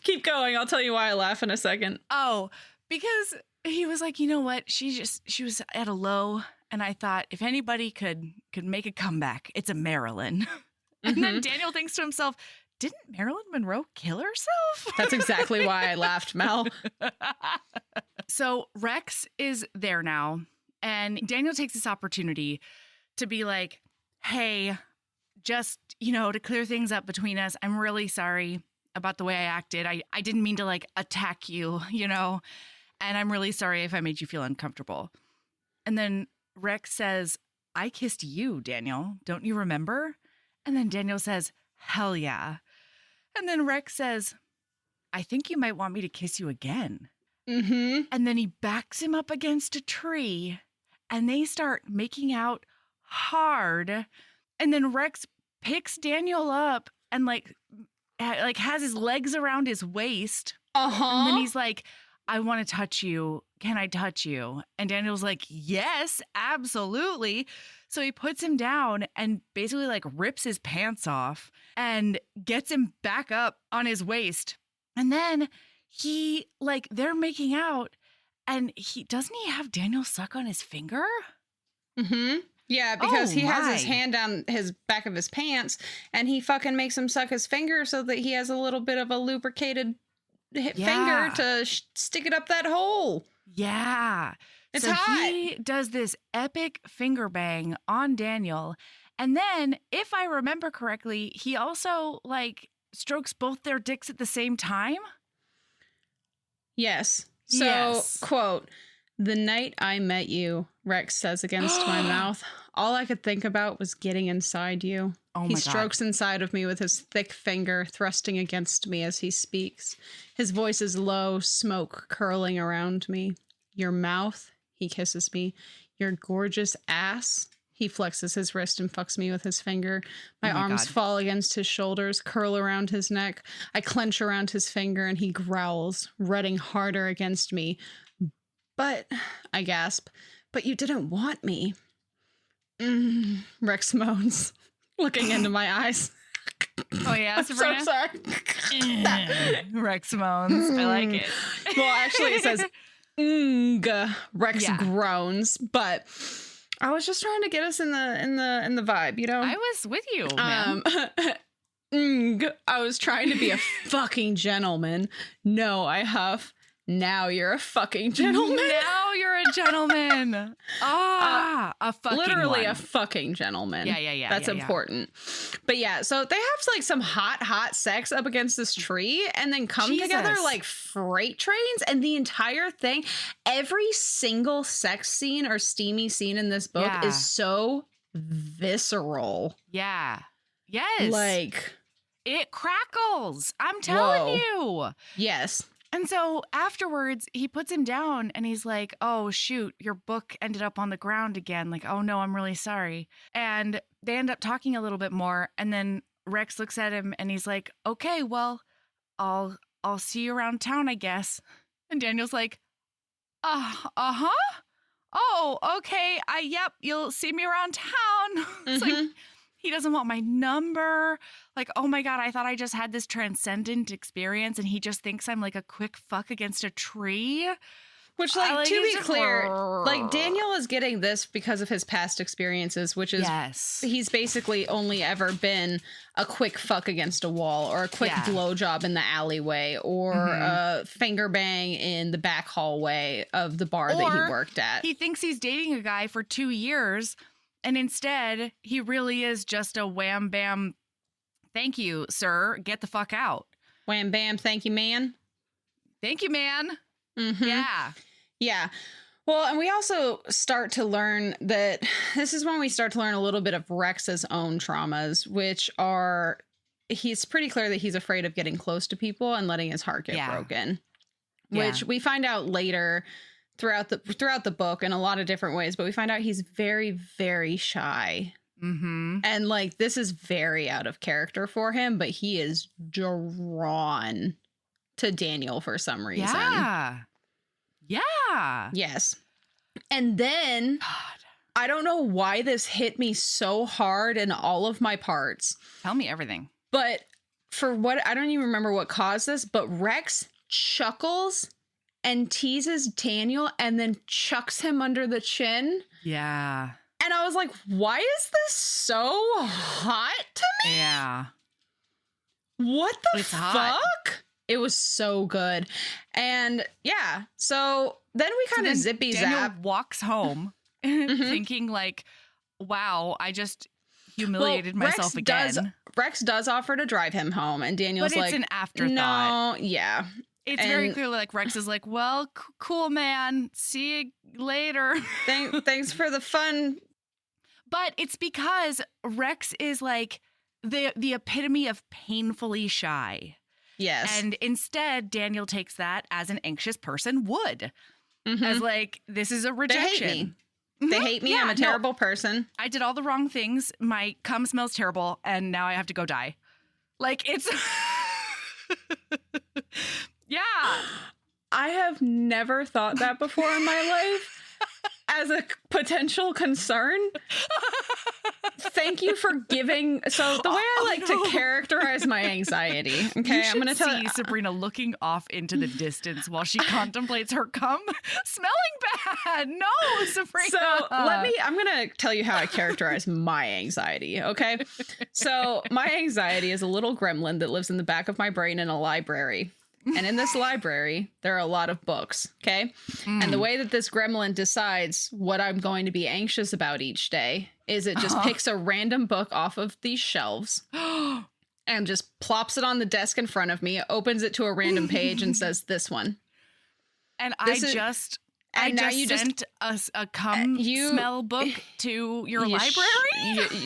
Keep going. I'll tell you why I laugh in a second. Oh, because he was like, you know what? She was at a low. And I thought if anybody could make a comeback, it's a Marilyn. And then Daniel thinks to himself, didn't Marilyn Monroe kill herself? That's exactly why I laughed, Mel. So Rex is there now. And Daniel takes this opportunity to be like, hey, just, to clear things up between us. I'm really sorry about the way I acted. I didn't mean to attack you, and I'm really sorry if I made you feel uncomfortable. And then Rex says, I kissed you, Daniel. Don't you remember? And then Daniel says, hell yeah. And then Rex says, I think you might want me to kiss you again. Mm-hmm. And then he backs him up against a tree and they start making out hard. And then Rex picks Daniel up and has his legs around his waist. Uh-huh. And then he's like, I want to touch you. Can I touch you? And Daniel's like, yes, absolutely. So he puts him down and basically rips his pants off and gets him back up on his waist. And then they're making out and doesn't he have Daniel suck on his finger? Mm-hmm. Yeah, because he has his hand down his back of his pants and he fucking makes him suck his finger so that he has a little bit of a lubricated finger to stick it up that hole. Yeah. It's so hot. He does this epic finger bang on Daniel. And then, if I remember correctly, he also strokes both their dicks at the same time. Yes. So, quote, the night I met you, Rex says against my mouth, all I could think about was getting inside you. Oh my he God. strokes inside of me with his thick finger, thrusting against me as he speaks. His voice is low, smoke curling around me. Your mouth, he kisses me. Your gorgeous ass. He flexes his wrist and fucks me with his finger. My arms fall against his shoulders, curl around his neck. I clench around his finger and he growls, rutting harder against me. But, I gasp, but you didn't want me. Rex moans, looking into my eyes. Oh, yeah, Sabrina? I'm so sorry. Rex moans. I like it. Well, actually, it says, Rex groans, but I was just trying to get us in the vibe, I was with you, man. I was trying to be a fucking gentleman. No, I huff. Now you're a fucking gentleman. Now you're a gentleman. A fucking literally one. a fucking gentleman. Yeah. That's important. But yeah, so they have some hot sex up against this tree and then come together like freight trains. And the entire thing, every single sex scene or steamy scene in this book is so visceral. Yeah. Yes. It crackles. I'm telling you. Yes. And so afterwards, he puts him down and he's like, oh, shoot, your book ended up on the ground again. Oh, no, I'm really sorry. And they end up talking a little bit more. And then Rex looks at him and he's like, okay, well, I'll see you around town, I guess. And Daniel's like, uh-huh. Oh, okay. Yep, you'll see me around town. It's he doesn't want my number. Oh my God, I thought I just had this transcendent experience and he just thinks I'm a quick fuck against a tree. Which, like, like, to it's be just- clear, like, Daniel is getting this because of his past experiences, which is Yes. he's basically only ever been a quick fuck against a wall or a quick blowjob in the alleyway or a finger bang in the back hallway of the bar that he worked at. He thinks he's dating a guy for 2 years, and instead he really is just a wham bam. Thank you, sir. Get the fuck out. Wham bam, thank you, man. Thank you, man. Mm-hmm. Yeah. Yeah. Well, and we also start to learn that this is when we start to learn a little bit of Rex's own traumas, which are he's pretty clear that he's afraid of getting close to people and letting his heart get broken, which we find out later throughout the book in a lot of different ways. But we find out he's very, very shy. Mm-hmm. And like this is very out of character for him, but he is drawn to Daniel for some reason. Yeah. Yeah. Yes. And then I don't know why this hit me so hard in all of my parts. Tell me everything. But for what I don't even remember what caused this, but Rex chuckles and teases Daniel and then chucks him under the chin. Yeah. And I was like, why is this so hot to me? Yeah. What the It's fuck? hot. It was so good. And yeah, so then we kind of zippy Daniel zap. walks home thinking like, wow, I just humiliated myself again. Rex does offer to drive him home, and Daniel's But like, it's an afterthought. no, yeah. It's very clearly like Rex is like, well, cool, man. See you later. Thanks for the fun. But it's because Rex is like the epitome of painfully shy. Yes. And instead, Daniel takes that as an anxious person would. As like, this is a rejection. They hate me. They hate me. Yeah, I'm a terrible person. I did all the wrong things. My cum smells terrible, and now I have to go die. Like, it's... yeah. I have never thought that before in my life as a potential concern. Thank you for giving. So the way I like to characterize my anxiety. Okay, I'm going to tell you. Sabrina looking off into the distance while she contemplates her cum smelling bad. No, Sabrina. So I'm going to tell you how I characterize my anxiety. Okay. So my anxiety is a little gremlin that lives in the back of my brain in a library. And in this library, there are a lot of books. Okay. And the way that this gremlin decides what I'm going to be anxious about each day is it just picks a random book off of these shelves and just plops it on the desk in front of me, opens it to a random page and says, this one. And This I is- just and now you you just- sent us a cum smell book to your library?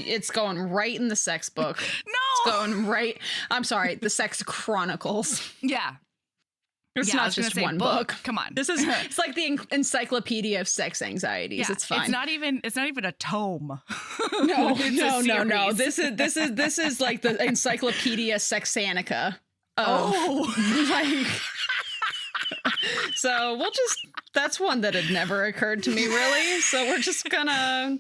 It's going right in the sex book. No. It's going right. I'm sorry. The Sex Chronicles. Yeah. It's I not was gonna just say one book. Come on. It's like the encyclopedia of sex anxieties. Yeah, It's fine. It's not even a tome. No, It's a no. series. This is like the Encyclopedia Sexanica. Like, so that's one that had never occurred to me really. So we're just gonna add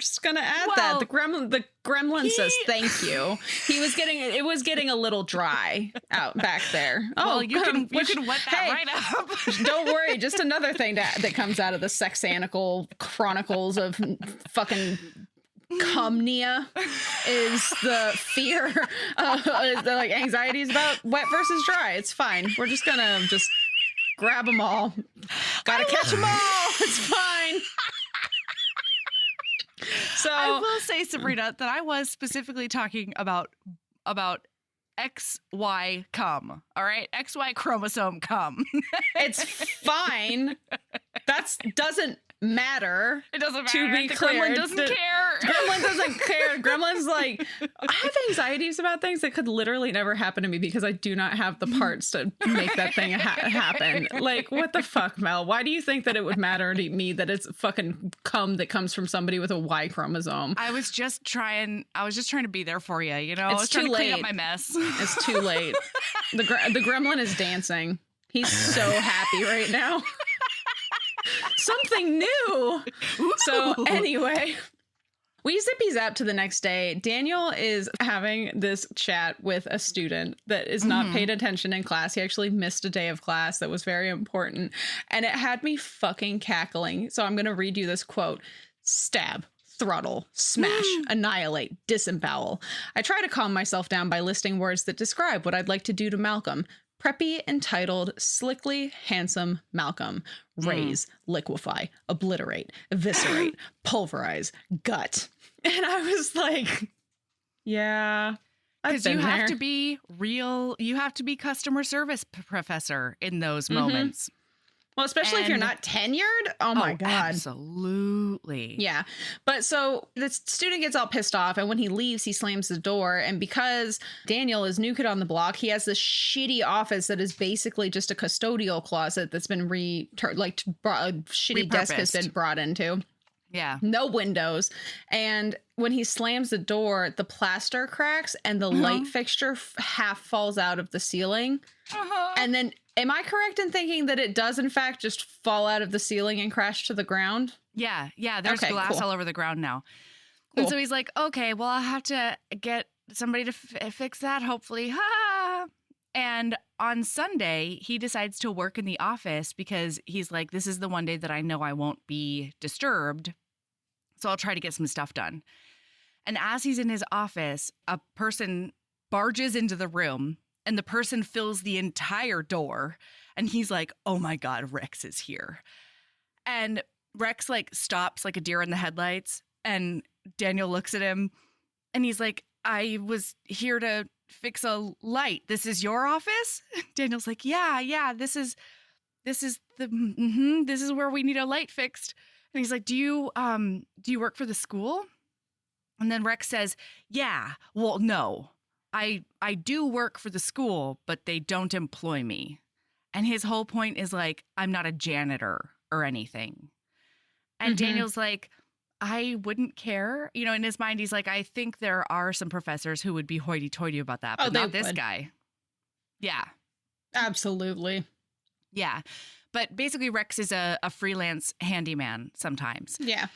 that. The gremlin says thank you. It was getting a little dry out back there. Well, you can wet that right up. Don't worry, just another thing that comes out of the Sexanical Chronicles of fucking Cumnia is the fear of the like anxieties about wet versus dry. It's fine. We're just gonna grab them all. Gotta catch them all. It's fine. So I will say, Sabrina, that I was specifically talking about XY cum. All right, XY chromosome cum. it's fine. That doesn't matter. It doesn't matter. To be the clear, gremlin doesn't care. Gremlin doesn't care. Gremlin's like, I have anxieties about things that could literally never happen to me because I do not have the parts to make that thing happen. Like, what the fuck, Mel? Why do you think that it would matter to me that it's fucking cum that comes from somebody with a Y chromosome? I was just trying to be there for you. You know, It's I was trying too to clean late. up my mess. It's too late. The gremlin is dancing. He's so happy right now. Something new. So anyway, We zippy zap to the next day. Daniel is having this chat with a student that is not paid attention in class. He actually missed a day of class that was very important. And it had me fucking cackling. So I'm going to read you this quote. Stab, throttle, smash, annihilate, disembowel. I try to calm myself down by listing words that describe what I'd like to do to Malcolm. Preppy, entitled, slickly, handsome Malcolm. Raise, liquefy, obliterate, eviscerate, pulverize, gut. And I was like, yeah, because you have to be real. You have to be customer service professor in those moments. Well, especially if you're not tenured. Oh my God. Absolutely. Yeah. But so the student gets all pissed off, and when he leaves, he slams the door. And because Daniel is new kid on the block, he has this shitty office that is basically just a custodial closet that's been a shitty desk has been brought into. Yeah. No windows. And when he slams the door, the plaster cracks and the light fixture half falls out of the ceiling. And then, am I correct in thinking that it does, in fact, just fall out of the ceiling and crash to the ground? Yeah. Yeah. There's glass all over the ground now. Cool. And so he's like, okay, well, I'll have to get somebody to fix that, hopefully. And on Sunday, he decides to work in the office because he's like, this is the one day that I know I won't be disturbed. So I'll try to get some stuff done. And as he's in his office, a person barges into the room and the person fills the entire door. And he's like, oh my God, Rex is here. And Rex like stops like a deer in the headlights. And Daniel looks at him and he's like, I was here to fix a light. This is your office? Daniel's like, yeah, this is where we need a light fixed. And he's like, do you work for the school? And then Rex says, yeah, well, no, I do work for the school, but they don't employ me. And his whole point is like, I'm not a janitor or anything. And Daniel's like, I wouldn't care. You know, in his mind, he's like, I think there are some professors who would be hoity-toity about that, but not this guy. Yeah. Absolutely. Yeah. But basically, Rex is a freelance handyman sometimes. Yeah.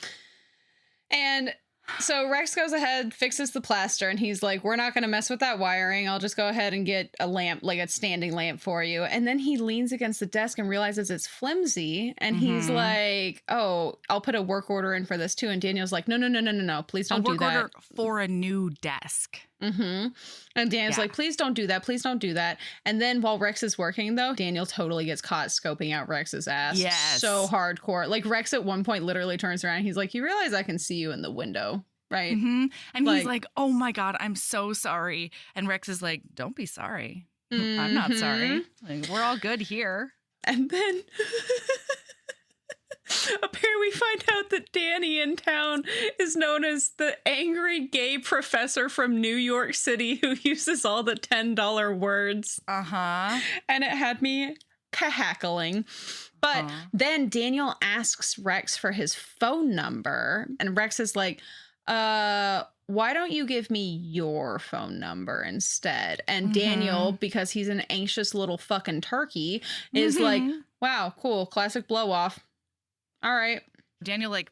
And so Rex goes ahead, fixes the plaster, and he's like, we're not going to mess with that wiring. I'll just go ahead and get a lamp, like a standing lamp for you. And then he leans against the desk and realizes it's flimsy. And he's like, oh, I'll put a work order in for this too. And Daniel's like, no, please don't do that. A work order for a new desk. And Daniel's like, please don't do that. Please don't do that. And then while Rex is working, though, Daniel totally gets caught scoping out Rex's ass. Yes. So hardcore. Like, Rex at one point literally turns around. And he's like, you realize I can see you in the window, right? And he's like, oh my God, I'm so sorry. And Rex is like, don't be sorry. I'm not sorry. Like, we're all good here. And then apparently we find out that Danny in town is known as the angry gay professor from New York City who uses all the $10 words. And it had me cackling. But then Daniel asks Rex for his phone number. And Rex is like, why don't you give me your phone number instead? And Daniel, because he's an anxious little fucking turkey, is like, wow, cool, classic blow off. All right. Daniel like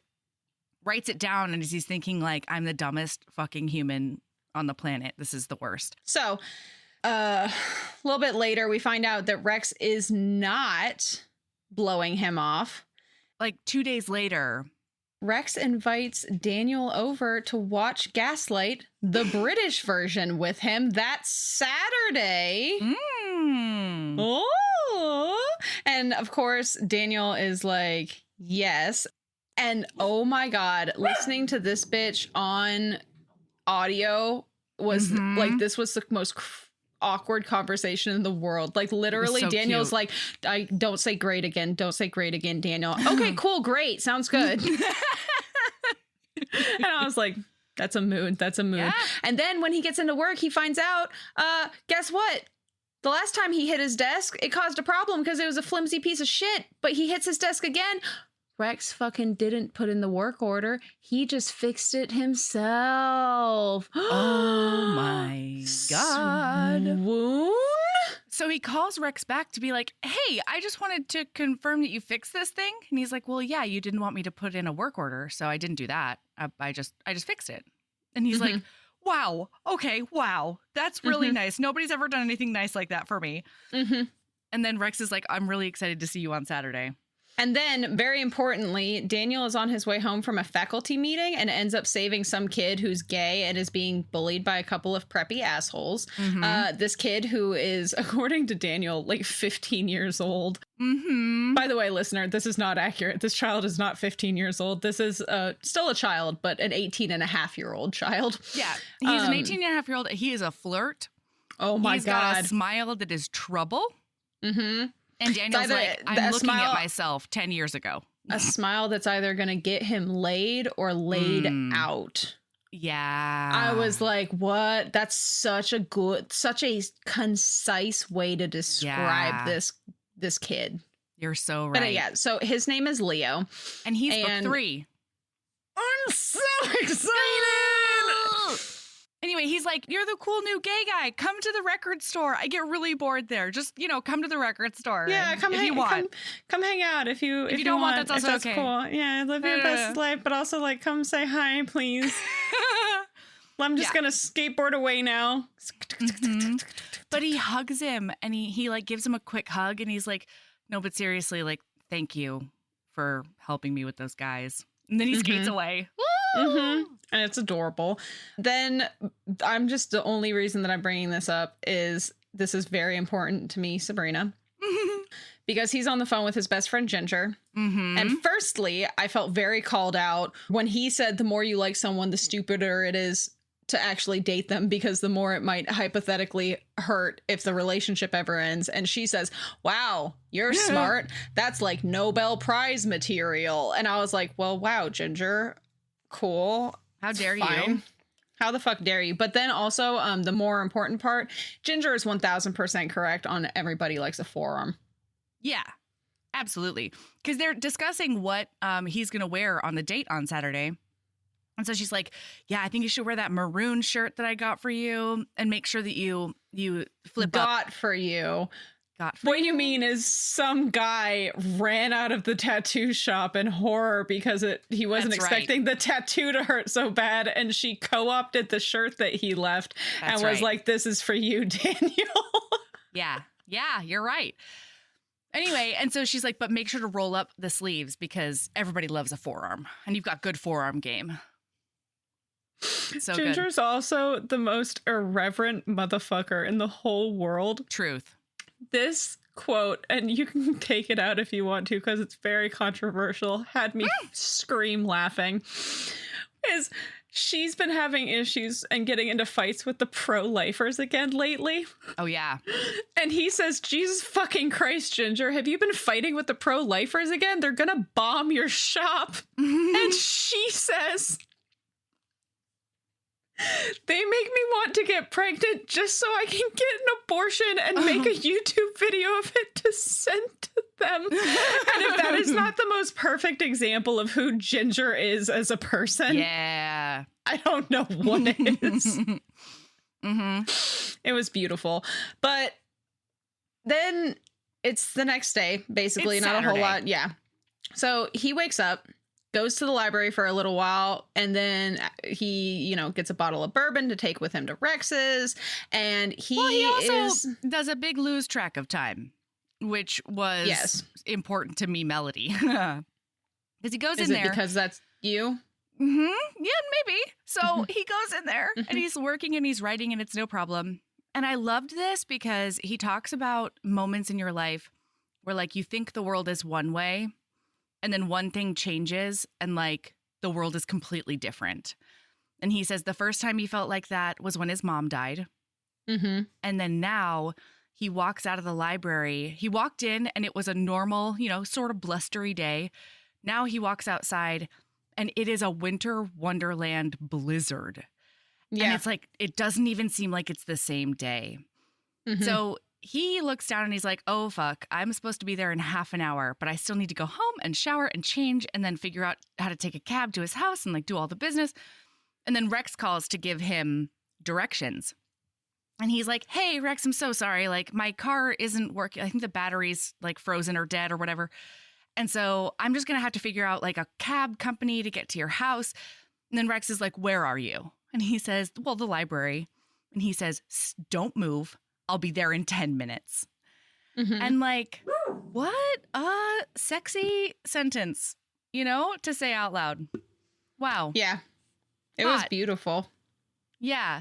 writes it down, and as he's thinking like, I'm the dumbest fucking human on the planet. This is the worst. So a little bit later, we find out that Rex is not blowing him off. Like 2 days later, Rex invites Daniel over to watch Gaslight, the British version, with him that Saturday. Oh. And of course, Daniel is like, yes. And oh my God, listening to this bitch on audio was like, this was the most awkward conversation in the world. Like, literally, so Daniel's cute. Like, I don't say great again. Don't say great again, Daniel. Okay, cool, great. Sounds good. And I was like, that's a mood. That's a mood. Yeah. And then when he gets into work, he finds out, guess what? The last time he hit his desk, it caused a problem because it was a flimsy piece of shit. But he hits his desk again. Rex fucking didn't put in the work order. He just fixed it himself. Oh my God. Swoon? So he calls Rex back to be like, hey, I just wanted to confirm that you fixed this thing. And he's like, well, yeah, you didn't want me to put in a work order, so I didn't do that. I just fixed it. And he's like, wow, okay, wow, that's really nice. Nobody's ever done anything nice like that for me. And then Rex is like, I'm really excited to see you on Saturday. And then, very importantly, Daniel is on his way home from a faculty meeting and ends up saving some kid who's gay and is being bullied by a couple of preppy assholes. This kid who is, according to Daniel, like 15 years old. By the way, listener, this is not accurate. This child is not 15 years old. This is still a child, but an 18-and-a-half-year-old child. Yeah, he's an 18-and-a-half-year-old. He is a flirt. Oh, my God. He's got a smile that is trouble. And Daniel's like, I'm looking at myself 10 years ago. A smile that's either going to get him laid or laid out. Yeah. I was like, what? That's such a concise way to describe this kid. You're so right. But yeah, so his name is Leo. And he's book 3. I'm so excited! Anyway, he's like, you're the cool new gay guy. Come to the record store. I get really bored there. Just, come to the record store. Yeah, come hang out if you don't want. That's also that's okay. Cool. Yeah, live your best life, but also like come say hi, please. I'm just gonna skateboard away now. But he hugs him and he like gives him a quick hug and he's like, no, but seriously, like, thank you for helping me with those guys. And then he skates away. And it's adorable. Then I'm just, the only reason that I'm bringing this up is this is very important to me, Sabrina, because he's on the phone with his best friend, Ginger. And firstly, I felt very called out when he said the more you like someone, the stupider it is to actually date them, because the more it might hypothetically hurt if the relationship ever ends. And she says, wow, you're smart. That's like Nobel Prize material. And I was like, well, wow, Ginger, cool. How dare you? How the fuck dare you? But then also, the more important part, Ginger is 1000% correct on everybody likes a forearm. Yeah, absolutely. Because they're discussing what he's going to wear on the date on Saturday. And so she's like, yeah, I think you should wear that maroon shirt that I got for you and make sure that you flip up. Got for you. What you mean is some guy ran out of the tattoo shop in horror because he wasn't expecting the tattoo to hurt so bad, and she co-opted the shirt that he left and was like, this is for you, Daniel. Yeah, you're right. Anyway, and so she's like, but make sure to roll up the sleeves because everybody loves a forearm, and you've got good forearm game. So Ginger's also the most irreverent motherfucker in the whole world. Truth. This quote, and you can take it out if you want to because it's very controversial, had me scream laughing, is she's been having issues and getting into fights with the pro-lifers again lately. Oh, yeah. And he says, Jesus fucking Christ, Ginger, have you been fighting with the pro-lifers again? They're gonna bomb your shop. And she says, they make me want to get pregnant just so I can get an abortion and make a YouTube video of it to send to them. And if that is not the most perfect example of who Ginger is as a person, yeah, I don't know what is. It was beautiful. But then it's the next day, basically, it's not Saturday. a whole lot. Yeah. So he wakes up, goes to the library for a little while, and then he, gets a bottle of bourbon to take with him to Rex's. And he also does a big lose track of time, which was important to me, Melody. Because he goes in there. Because that's you? Yeah, maybe. So he goes in there and he's working and he's writing and it's no problem. And I loved this because he talks about moments in your life where like you think the world is one way and then one thing changes and like the world is completely different. And he says the first time he felt like that was when his mom died. And then now he walks out of the library. He walked in and it was a normal, sort of blustery day. Now he walks outside and it is a winter wonderland blizzard. Yeah. And it's like, it doesn't even seem like it's the same day. So he looks down and he's like, oh, fuck, I'm supposed to be there in half an hour, but I still need to go home and shower and change and then figure out how to take a cab to his house and like do all the business. And then Rex calls to give him directions. And he's like, hey, Rex, I'm so sorry. Like, my car isn't working. I think the battery's like frozen or dead or whatever. And so I'm just going to have to figure out like a cab company to get to your house. And then Rex is like, where are you? And he says, well, the library. And he says, don't move. I'll be there in 10 minutes. And like, what a sexy sentence, you know, to say out loud. Wow. Yeah. It was beautiful. Yeah.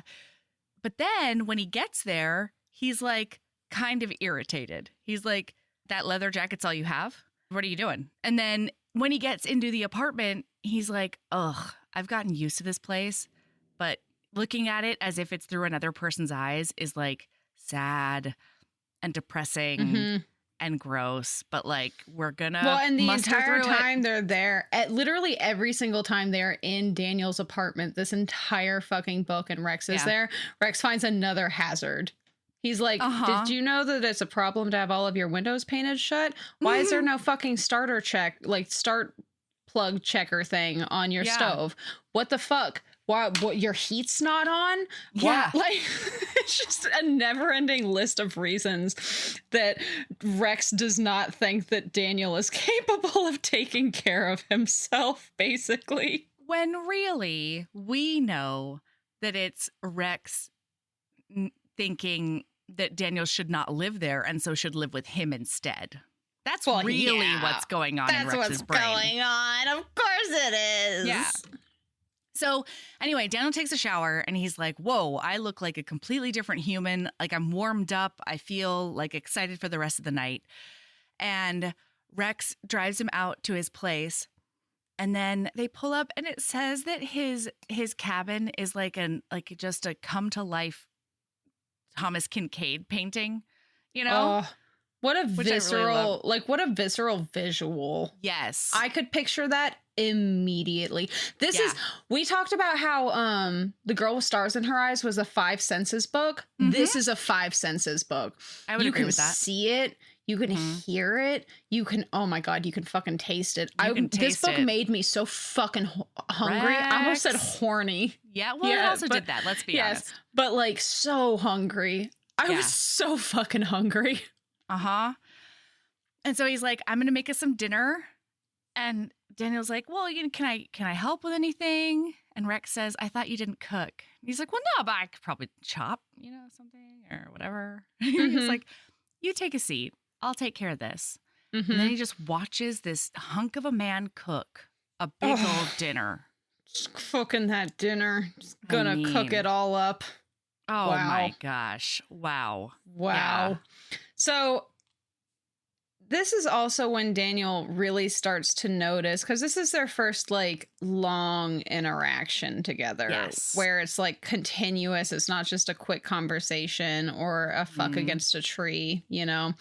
But then when he gets there, he's like kind of irritated. He's like, that leather jacket's all you have? What are you doing? And then when he gets into the apartment, he's like, ugh, I've gotten used to this place. But looking at it as if it's through another person's eyes is like sad and depressing and gross. But like, we're gonna and the muster entire through time it. they're there, at literally every single time they're in Daniel's apartment, this entire fucking book, and Rex is there, Rex finds another hazard. He's like, did you know that it's a problem to have all of your windows painted shut? Why is there no fucking starter check, like start plug checker thing on your stove? What the fuck? Why, what, your heat's not on? Yeah. Why, like, it's just a never-ending list of reasons that Rex does not think that Daniel is capable of taking care of himself, basically. When really, we know that it's Rex thinking that Daniel should not live there and so should live with him instead. That's really what's going on in Rex's brain. That's what's going on. Of course it is. Yeah. So anyway, Daniel takes a shower and he's like, whoa, I look like a completely different human. Like, I'm warmed up. I feel like excited for the rest of the night. And Rex drives him out to his place. And then they pull up and it says that his cabin is like just a come to life Thomas Kincaid painting, you know? What a visceral, really what a visceral visual. Yes. I could picture that immediately. This is, we talked about how The Girl with Stars in Her Eyes was a Five Senses book. This is a Five Senses book. I would agree with that. You can see it. You can hear it. You can, oh my God, you can fucking taste it. This book made me so fucking hungry. I almost said horny. Yeah, well, it also did that. Let's be honest. But like so hungry. I was so fucking hungry. And so he's like, I'm going to make us some dinner. And Daniel's like, well, can I help with anything? And Rex says, I thought you didn't cook. And he's like, well, no, but I could probably chop, something or whatever. He's like, you take a seat. I'll take care of this. And then he just watches this hunk of a man cook a big old dinner. Just cooking that dinner. Just gonna cook it all up. Oh my gosh. Wow. Yeah. So this is also when Daniel really starts to notice, because this is their first long interaction together, where it's continuous. It's not just a quick conversation or a fuck against a tree, or,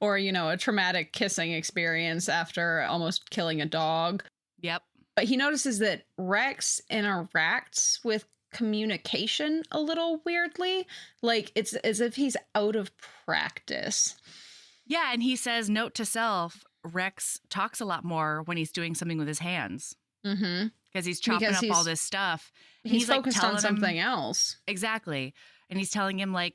a traumatic kissing experience after almost killing a dog. Yep. But he notices that Rex interacts with communication a little weirdly, it's as if he's out of practice. Yeah, and he says, note to self, Rex talks a lot more when he's doing something with his hands. Because he's chopping up all this stuff. And he's focused on something else. Exactly. And he's telling him a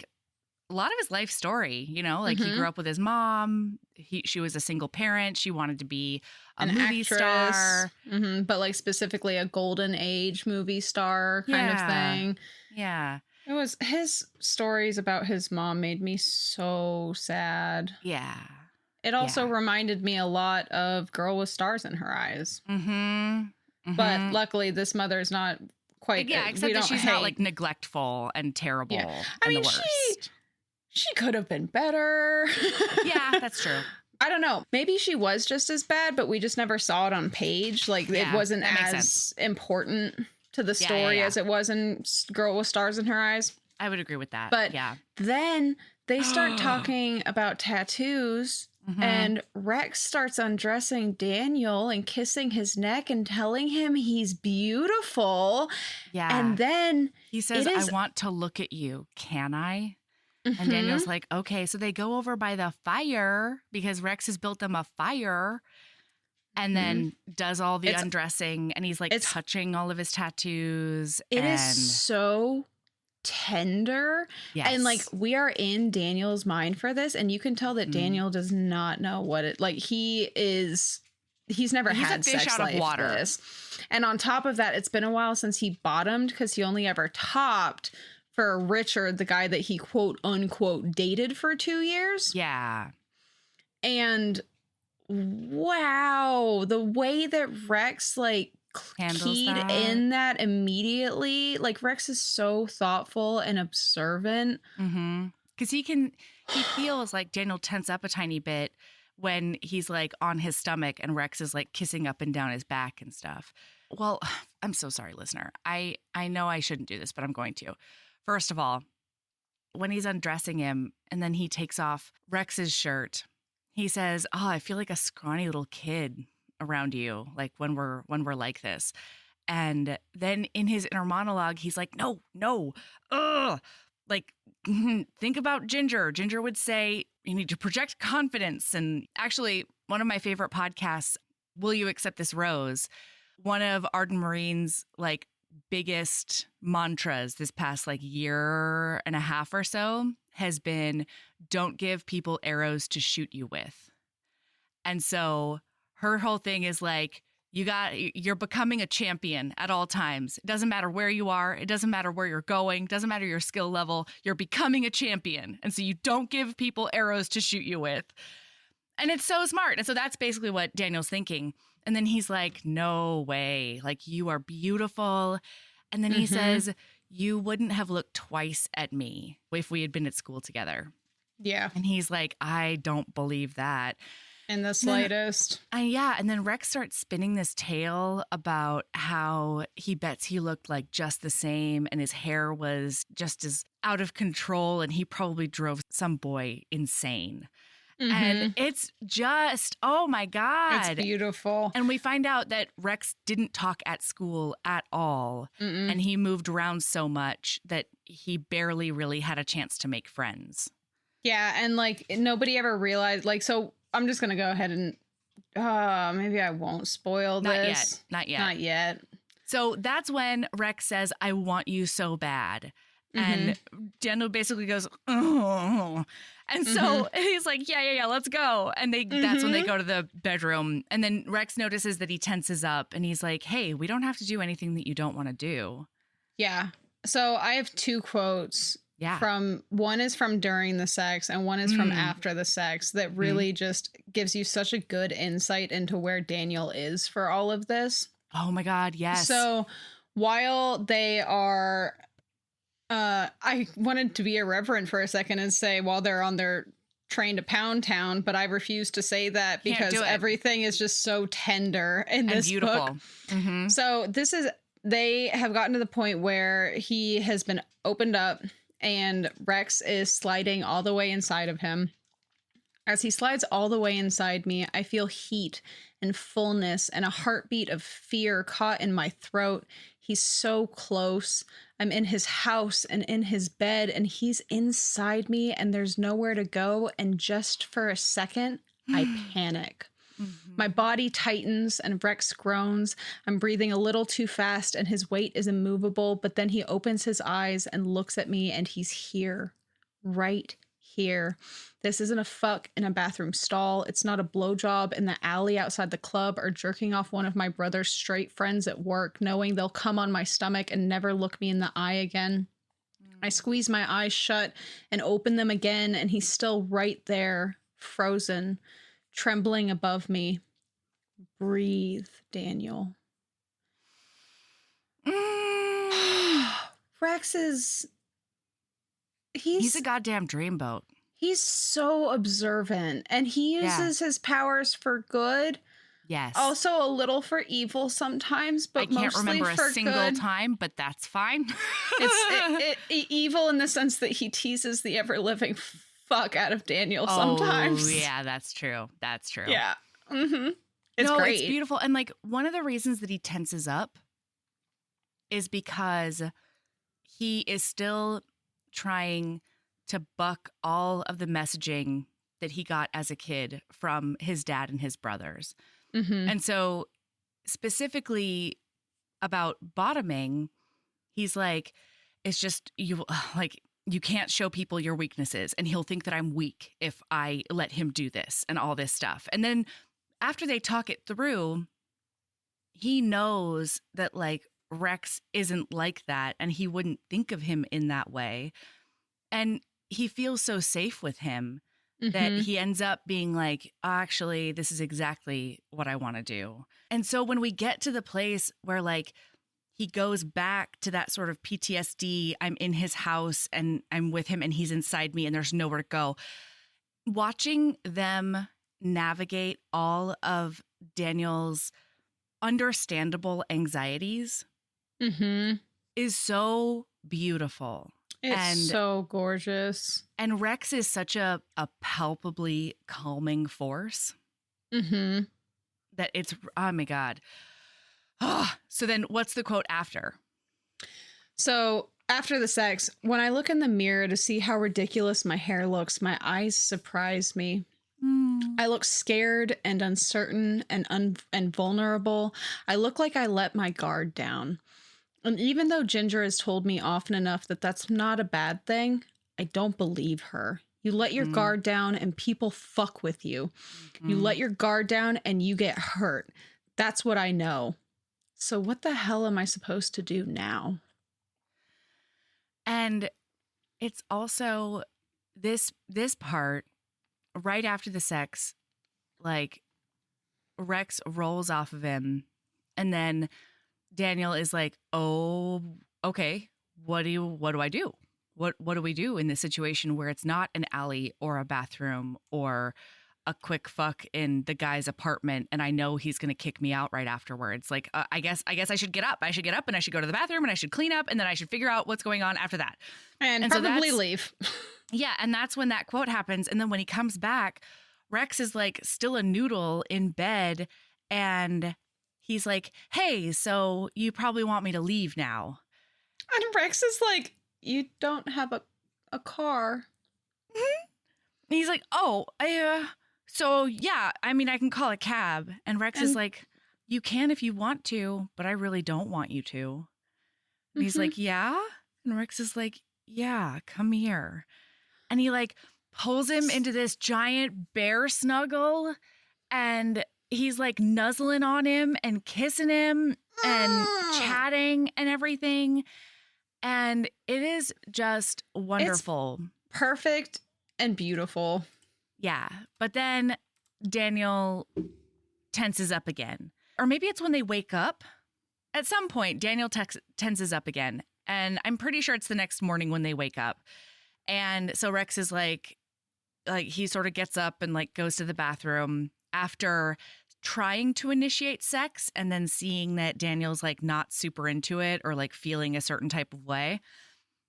lot of his life story, he grew up with his mom. She was a single parent. She wanted to be a movie star. But specifically a golden age movie star kind of thing. Yeah. It was his stories about his mom made me so sad. Yeah. It also reminded me a lot of Girl with Stars in Her Eyes. But luckily this mother's not quite. Except that she's not neglectful and terrible. Yeah. I mean, the worst. She could have been better. Yeah, that's true. I don't know. Maybe she was just as bad, but we just never saw it on page. It wasn't as important to the story as it was in Girl with Stars in Her Eyes. I would agree with that. But then they start talking about tattoos, and Rex starts undressing Daniel and kissing his neck and telling him he's beautiful. Yeah. And then he says, I want to look at you. Can I? And Daniel's like, okay. So they go over by the fire because Rex has built them a fire, and then does all the undressing, and he's touching all of his tattoos. It is so tender. Yes. And like we are in Daniel's mind for this, and you can tell that Daniel does not know what it like. He's never had a fish sex out life of water. this. And on top of that, it's been a while since he bottomed because he only ever topped for Richard, the guy that he quote unquote dated for 2 years. Yeah. And wow, the way that Rex like keyed in that immediately, like Rex is so thoughtful and observant. Because he feels like Daniel tense up a tiny bit when he's like on his stomach and Rex is like kissing up and down his back and stuff. Well, I'm so sorry, listener. I know I shouldn't do this, but I'm going to. First of all, when he's undressing him and then he takes off Rex's shirt, he says, "Oh, I feel like a scrawny little kid around you, like when we're like this." And then in his inner monologue, he's like, no, ugh. Like, think about Ginger. Ginger would say, you need to project confidence. And actually, one of my favorite podcasts, Will You Accept This Rose? One of Arden Marine's like biggest mantras this past like year and a half or so has been, don't give people arrows to shoot you with. And so her whole thing is like, you're becoming a champion at all times. It doesn't matter where you are. It doesn't matter where you're going. It doesn't matter your skill level. You're becoming a champion. And so you don't give people arrows to shoot you with. And it's so smart. And so that's basically what Daniel's thinking. And then he's like, no way. Like, you are beautiful. And then he says, you wouldn't have looked twice at me if we had been at school together. Yeah. And he's like, I don't believe that. In the slightest. And then Rex starts spinning this tale about how he bets he looked like just the same and his hair was just as out of control and he probably drove some boy insane. And it's just, oh my God. It's beautiful. And we find out that Rex didn't talk at school at all. And he moved around so much that he barely really had a chance to make friends. Yeah. And like nobody ever realized, like, so I'm just going to go ahead and maybe I won't spoil this. Not yet. Not yet. So that's when Rex says, I want you so bad. And Daniel basically goes, oh. And so he's like, yeah, let's go. And that's when they go to the bedroom. And then Rex notices that he tenses up and he's like, hey, we don't have to do anything that you don't want to do. Yeah. So I have 2 quotes. Yeah. One is from during the sex and one is from after the sex that really just gives you such a good insight into where Daniel is for all of this. Oh my God, yes. So while they are, I wanted to be irreverent for a second and say while they're on their train to Pound Town, but I refuse to say that because everything is just so tender in this book. So they have gotten to the point where he has been opened up. And Rex is sliding all the way inside of him. As he slides all the way inside me, I feel heat and fullness and a heartbeat of fear caught in my throat. He's so close. I'm in his house and in his bed, and he's inside me, and there's nowhere to go. And just for a second, I panic. My body tightens and Rex groans. I'm breathing a little too fast and his weight is immovable, but then he opens his eyes and looks at me and he's here, right here. This isn't a fuck in a bathroom stall. It's not a blowjob in the alley outside the club or jerking off one of my brother's straight friends at work, knowing they'll come on my stomach and never look me in the eye again. I squeeze my eyes shut and open them again, and he's still right there, frozen, trembling above me. Breathe, Daniel. Rex is... He's a goddamn dreamboat. He's so observant, and he uses his powers for good. Yes. Also a little for evil sometimes, but mostly for good. I can't remember a single time, but that's fine. It's evil in the sense that he teases the ever-living fuck out of Daniel sometimes. Oh, yeah, that's true. That's true. Yeah. It's great. It's beautiful. And like one of the reasons that he tenses up is because he is still trying to buck all of the messaging that he got as a kid from his dad and his brothers. And so specifically about bottoming, he's like, it's just you like you can't show people your weaknesses and he'll think that I'm weak if I let him do this and all this stuff. And then after they talk it through, he knows that like Rex isn't like that and he wouldn't think of him in that way. And he feels so safe with him that he ends up being like, actually, this is exactly what I want to do. And so when we get to the place where like he goes back to that sort of PTSD, I'm in his house and I'm with him and he's inside me and there's nowhere to go. Watching them navigate all of Daniel's understandable anxieties is so beautiful. It's so gorgeous. And Rex is such a palpably calming force that it's, oh my God. So then what's the quote after? So after the sex, when I look in the mirror to see how ridiculous my hair looks, my eyes surprise me. I look scared and uncertain and vulnerable. I look like I let my guard down. And even though Ginger has told me often enough that that's not a bad thing, I don't believe her. You let your guard down and people fuck with you. You let your guard down and you get hurt. That's what I know. So what the hell am I supposed to do now? And it's also this part right after the sex, like Rex rolls off of him and then Daniel is like, "Oh, okay. What do I do? What do we do in this situation where it's not an alley or a bathroom or a quick fuck in the guy's apartment and I know he's going to kick me out right afterwards? Like, I guess I should get up. I should get up and I should go to the bathroom and I should clean up and then I should figure out what's going on after that. And probably leave." Yeah, and that's when that quote happens. And then when he comes back, Rex is like still a noodle in bed and he's like, "Hey, so you probably want me to leave now." And Rex is like, "You don't have a car." And he's like, "Oh, so yeah, I mean, I can call a cab." And Rex is like, "You can if you want to, but I really don't want you to." And he's like, "Yeah?" And Rex is like, "Yeah, come here." And he like pulls him into this giant bear snuggle and he's like nuzzling on him and kissing him and chatting and everything. And it is just wonderful. It's perfect and beautiful. Yeah. But then Daniel tenses up again. Or maybe it's when they wake up. At some point, Daniel tenses up again. And I'm pretty sure it's the next morning when they wake up. And so Rex is like he sort of gets up and like goes to the bathroom after trying to initiate sex and then seeing that Daniel's like not super into it or like feeling a certain type of way.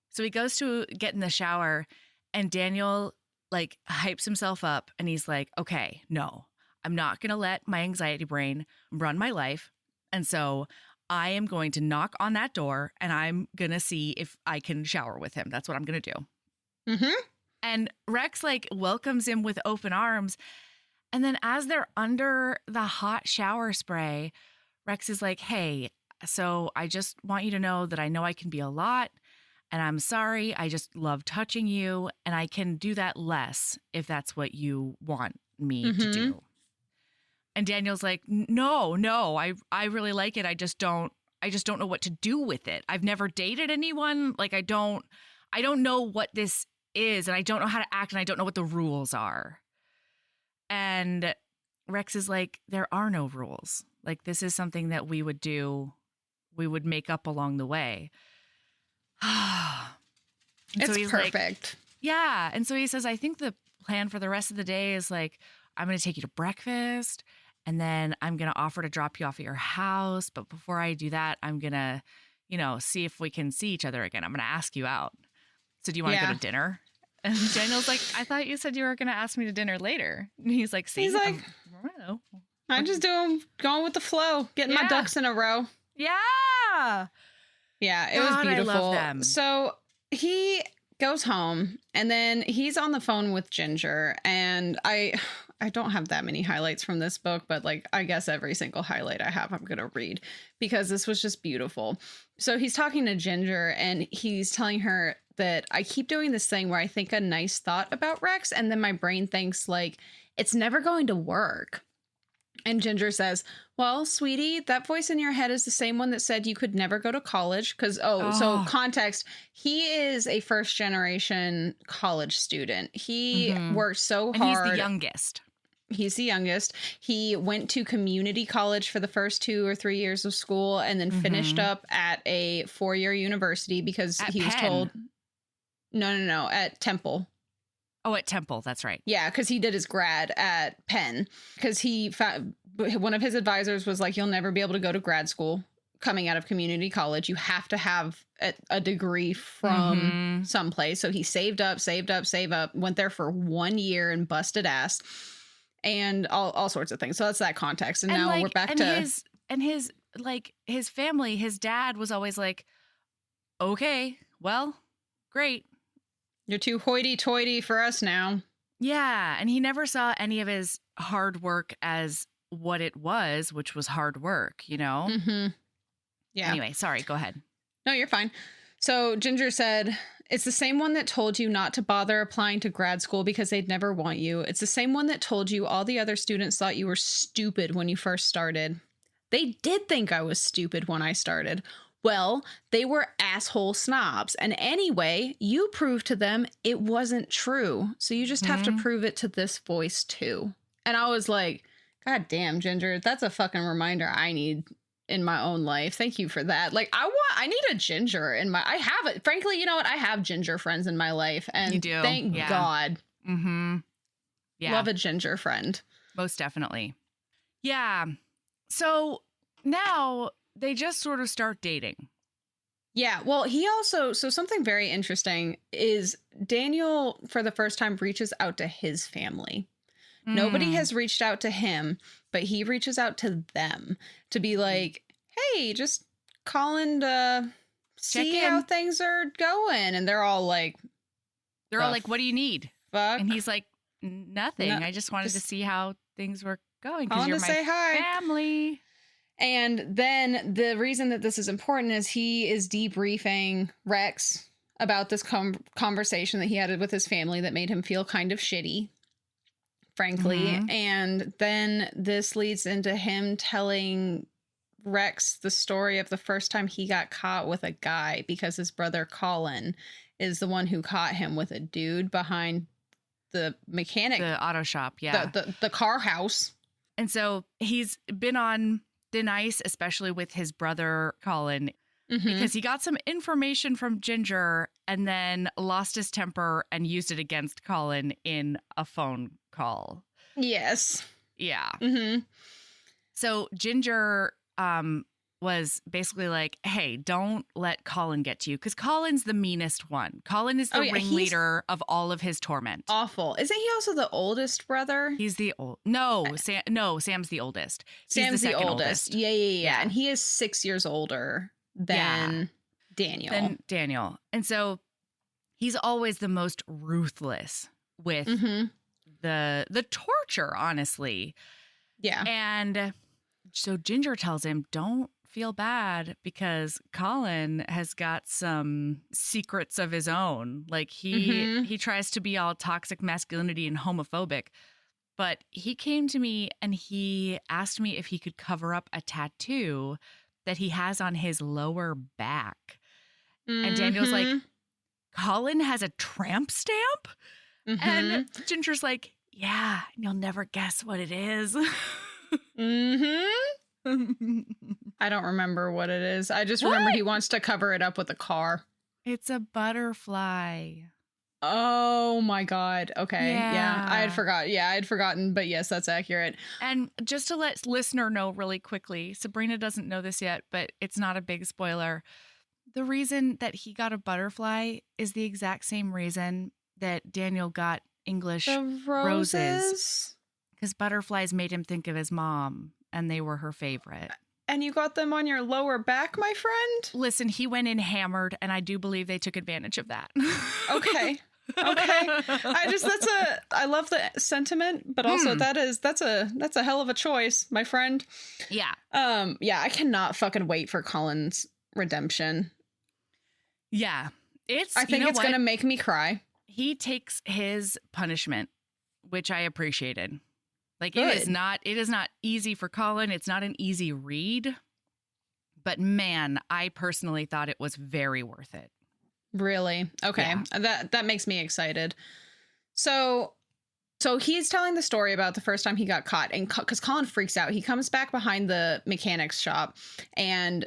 So he goes to get in the shower and Daniel like hypes himself up and he's like, "Okay, no, I'm not going to let my anxiety brain run my life. And so I am going to knock on that door and I'm going to see if I can shower with him. That's what I'm going to do." And Rex like welcomes him with open arms. And then as they're under the hot shower spray, Rex is like, "Hey, so I just want you to know that I know I can be a lot and I'm sorry. I just love touching you and I can do that less if that's what you want me to do." And Daniel's like, no, I really like it. I just don't know what to do with it. I've never dated anyone. Like, I don't know what this is and I don't know how to act and I don't know what the rules are. And Rex is like, "There are no rules. Like, this is something that we would do. We would make up along the way." It's so perfect. Like, yeah. And so he says, "I think the plan for the rest of the day is like, I'm going to take you to breakfast and then I'm going to offer to drop you off at your house. But before I do that, I'm going to, see if we can see each other again. I'm going to ask you out. So do you want to go to dinner?" And Daniel's like, "I thought you said you were going to ask me to dinner later." And he's like, "See, I'm just going with the flow, getting my ducks in a row." Yeah. Yeah, it was beautiful. I love them. So he goes home and then he's on the phone with Ginger and I I don't have that many highlights from this book, but like, I guess every single highlight I have, I'm going to read because this was just beautiful. So he's talking to Ginger and he's telling her that I keep doing this thing where I think a nice thought about Rex and then my brain thinks like, it's never going to work. And Ginger says, well, sweetie, that voice in your head is the same one that said you could never go to college. Because, so context, he is a first generation college student. He worked so hard. And he's the youngest. He's the youngest. He went to community college for the first 2 or 3 years of school and then finished up at a 4-year university because he was told. No, at Temple. Oh, at Temple. That's right. Yeah, because he did his grad at Penn because he found one of his advisors was like, you'll never be able to go to grad school coming out of community college. You have to have a degree from someplace. So he saved up, went there for 1 year and busted ass and all sorts of things. So that's that context. And now like, we're back his family, his dad was always like, okay, well, great. You're too hoity-toity for us now. Yeah, and he never saw any of his hard work as what it was, which was hard work, you know? Yeah. Anyway, sorry, go ahead. No, you're fine. So Ginger said, it's the same one that told you not to bother applying to grad school because they'd never want you. It's the same one that told you all the other students thought you were stupid when you first started. They did think I was stupid when I started. Well, they were asshole snobs. And anyway, you proved to them it wasn't true. So you just have to prove it to this voice too. And I was like, God damn, Ginger, that's a fucking reminder I need in my own life. Thank you for that. Like, I need a Ginger in my, I have it. Frankly, you know what? I have Ginger friends in my life. And you do. Thank God. Yeah. Love a Ginger friend. Most definitely. Yeah. So now they just sort of start dating. Yeah. Well, he also, so something very interesting is Daniel, for the first time, reaches out to his family. Nobody has reached out to him, but he reaches out to them to be like, hey, just calling to see how things are going. And they're all like, what do you need? Fuck. And he's like, nothing. I just wanted to see how things were going because you're my say hi. Family. And then the reason that this is important is he is debriefing Rex about this conversation that he had with his family that made him feel kind of shitty, frankly. And then this leads into him telling Rex the story of the first time he got caught with a guy because his brother Colin is the one who caught him with a dude behind the mechanic. The auto shop, yeah. The car house. And so he's been on thin ice, especially with his brother Colin, because he got some information from Ginger and then lost his temper and used it against Colin in a phone call. Yes. Yeah. So Ginger was basically like, hey, don't let Colin get to you, because Colin's the meanest one. Colin is the ringleader of all of his torment. Awful. Isn't he also the oldest brother? He's the old. Sam's the oldest. Sam's the oldest. Yeah. And he is 6 years older than Daniel. And so he's always the most ruthless with the torture, honestly. Yeah. And so Ginger tells him, don't feel bad because Colin has got some secrets of his own. Like he tries to be all toxic masculinity and homophobic, but he came to me and he asked me if he could cover up a tattoo that he has on his lower back. And Daniel's like, Colin has a tramp stamp? And Ginger's like, yeah, you'll never guess what it is. I don't remember what it is. I just remember he wants to cover it up with a car. It's a butterfly. Oh my God. Okay. Yeah. I had forgotten, but yes, that's accurate. And just to let listener know really quickly, Sabrina doesn't know this yet, but it's not a big spoiler. The reason that he got a butterfly is the exact same reason that Daniel got English roses. Because butterflies made him think of his mom, and they were her favorite. And you got them on your lower back, my friend? Listen, he went in hammered, and I do believe they took advantage of that. Okay. I love the sentiment, but also that's a hell of a choice, my friend. Yeah. Yeah, I cannot fucking wait for Colin's redemption. Yeah. I think it's going to make me cry. He takes his punishment, which I appreciated. Like, Good. it is not easy for Colin. It's not an easy read. But man, I personally thought it was very worth it. Really? Okay. Yeah. That makes me excited. So he's telling the story about the first time he got caught, and because Colin freaks out, he comes back behind the mechanics shop, and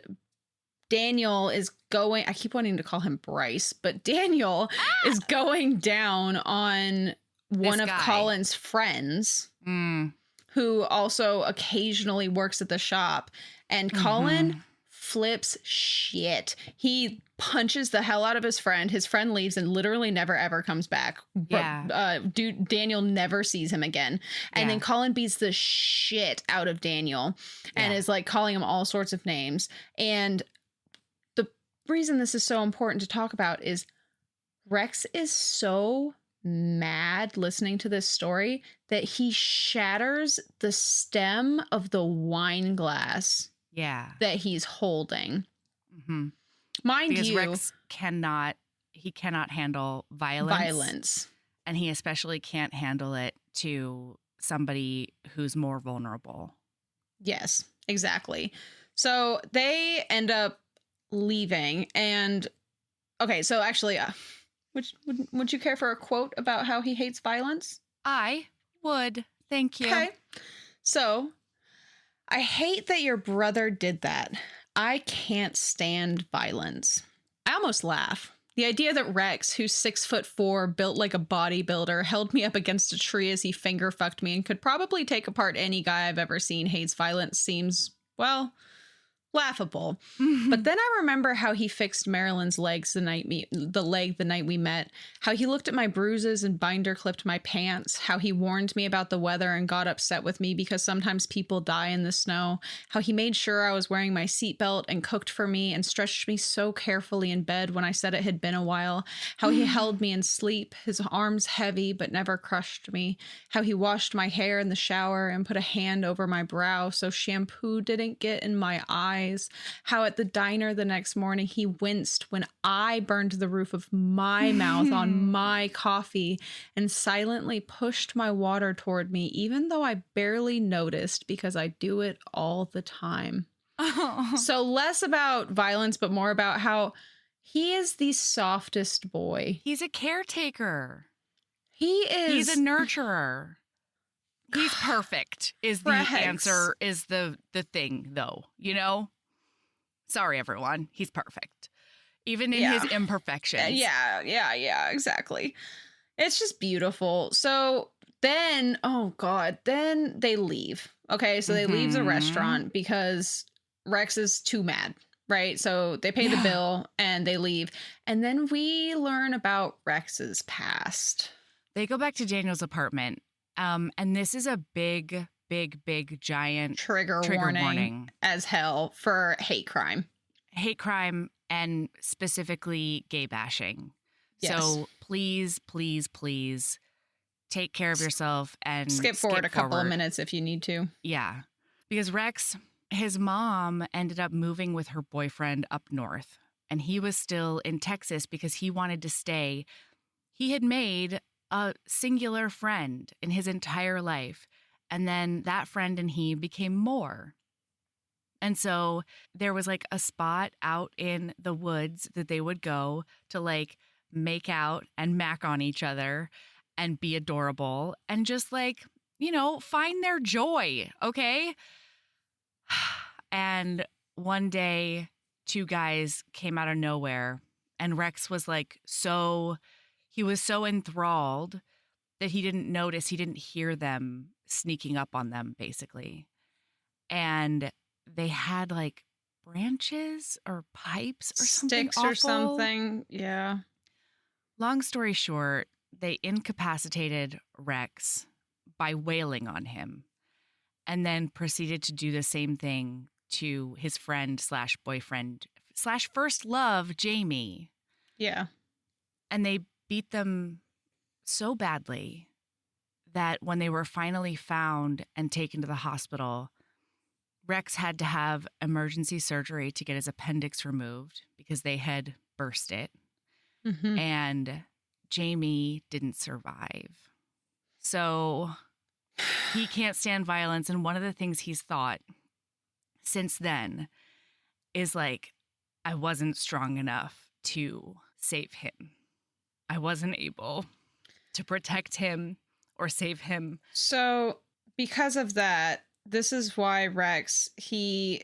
Daniel is going, I keep wanting to call him Bryce, but Daniel is going down on one of Colin's friends who also occasionally works at the shop. And Colin flips shit. He punches the hell out of his friend. His friend leaves and literally never, ever comes back. Yeah. Daniel never sees him again. And then Colin beats the shit out of Daniel and is like calling him all sorts of names. And reason this is so important to talk about is Rex is so mad listening to this story that he shatters the stem of the wine glass that he's holding. Mind because you, Rex cannot handle violence, and he especially can't handle it to somebody who's more vulnerable. Yes, exactly. So they end up leaving, and okay, so actually would you care for a quote about how he hates violence? I would. Thank you. Okay. So, I hate that your brother did that. I can't stand violence. I almost laugh. The idea that Rex, who's 6'4", built like a bodybuilder, held me up against a tree as he finger fucked me and could probably take apart any guy I've ever seen hates violence seems, well, laughable. But then I remember how he fixed Marilyn's legs the night we met, how he looked at my bruises and binder clipped my pants, how he warned me about the weather and got upset with me because sometimes people die in the snow, how he made sure I was wearing my seatbelt and cooked for me and stretched me so carefully in bed when I said it had been a while, how he held me in sleep, his arms heavy but never crushed me, how he washed my hair in the shower and put a hand over my brow so shampoo didn't get in my eyes, how at the diner the next morning he winced when I burned the roof of my mouth on my coffee and silently pushed my water toward me, even though I barely noticed because I do it all the time. So less about violence, but more about how he is the softest boy. He's a caretaker. He is. He's a nurturer. He's perfect is the answer, is the thing, though, you know? Sorry, everyone. He's perfect. Even in his imperfections. Yeah, exactly. It's just beautiful. So then, then they leave. Okay, so they leave the restaurant because Rex is too mad, right? So they pay the bill and they leave. And then we learn about Rex's past. They go back to Daniel's apartment. And this is a big, giant trigger warning as hell for hate crime. Hate crime and specifically gay bashing. Yes. So please take care of yourself and skip forward a couple of minutes if you need to. Yeah. Because Rex, his mom ended up moving with her boyfriend up north, and he was still in Texas because he wanted to stay. He had made a singular friend in his entire life. And then that friend and he became more. And so there was like a spot out in the woods that they would go to like make out and mac on each other and be adorable and just like, you know, find their joy. Okay. And one day, two guys came out of nowhere and Rex was like he was so enthralled that he didn't notice, he didn't hear them sneaking up on them, basically. And they had like branches or pipes or something sticks awful. Or something. Yeah. Long story short, they incapacitated Rex by wailing on him and then proceeded to do the same thing to his friend / boyfriend / first love, Jamie. Yeah. And they beat them so badly that when they were finally found and taken to the hospital, Rex had to have emergency surgery to get his appendix removed because they had burst it. Mm-hmm. And Jamie didn't survive. So he can't stand violence. And one of the things he's thought since then is like, I wasn't strong enough to save him. I wasn't able to protect him or save him. So because of that, this is why Rex, he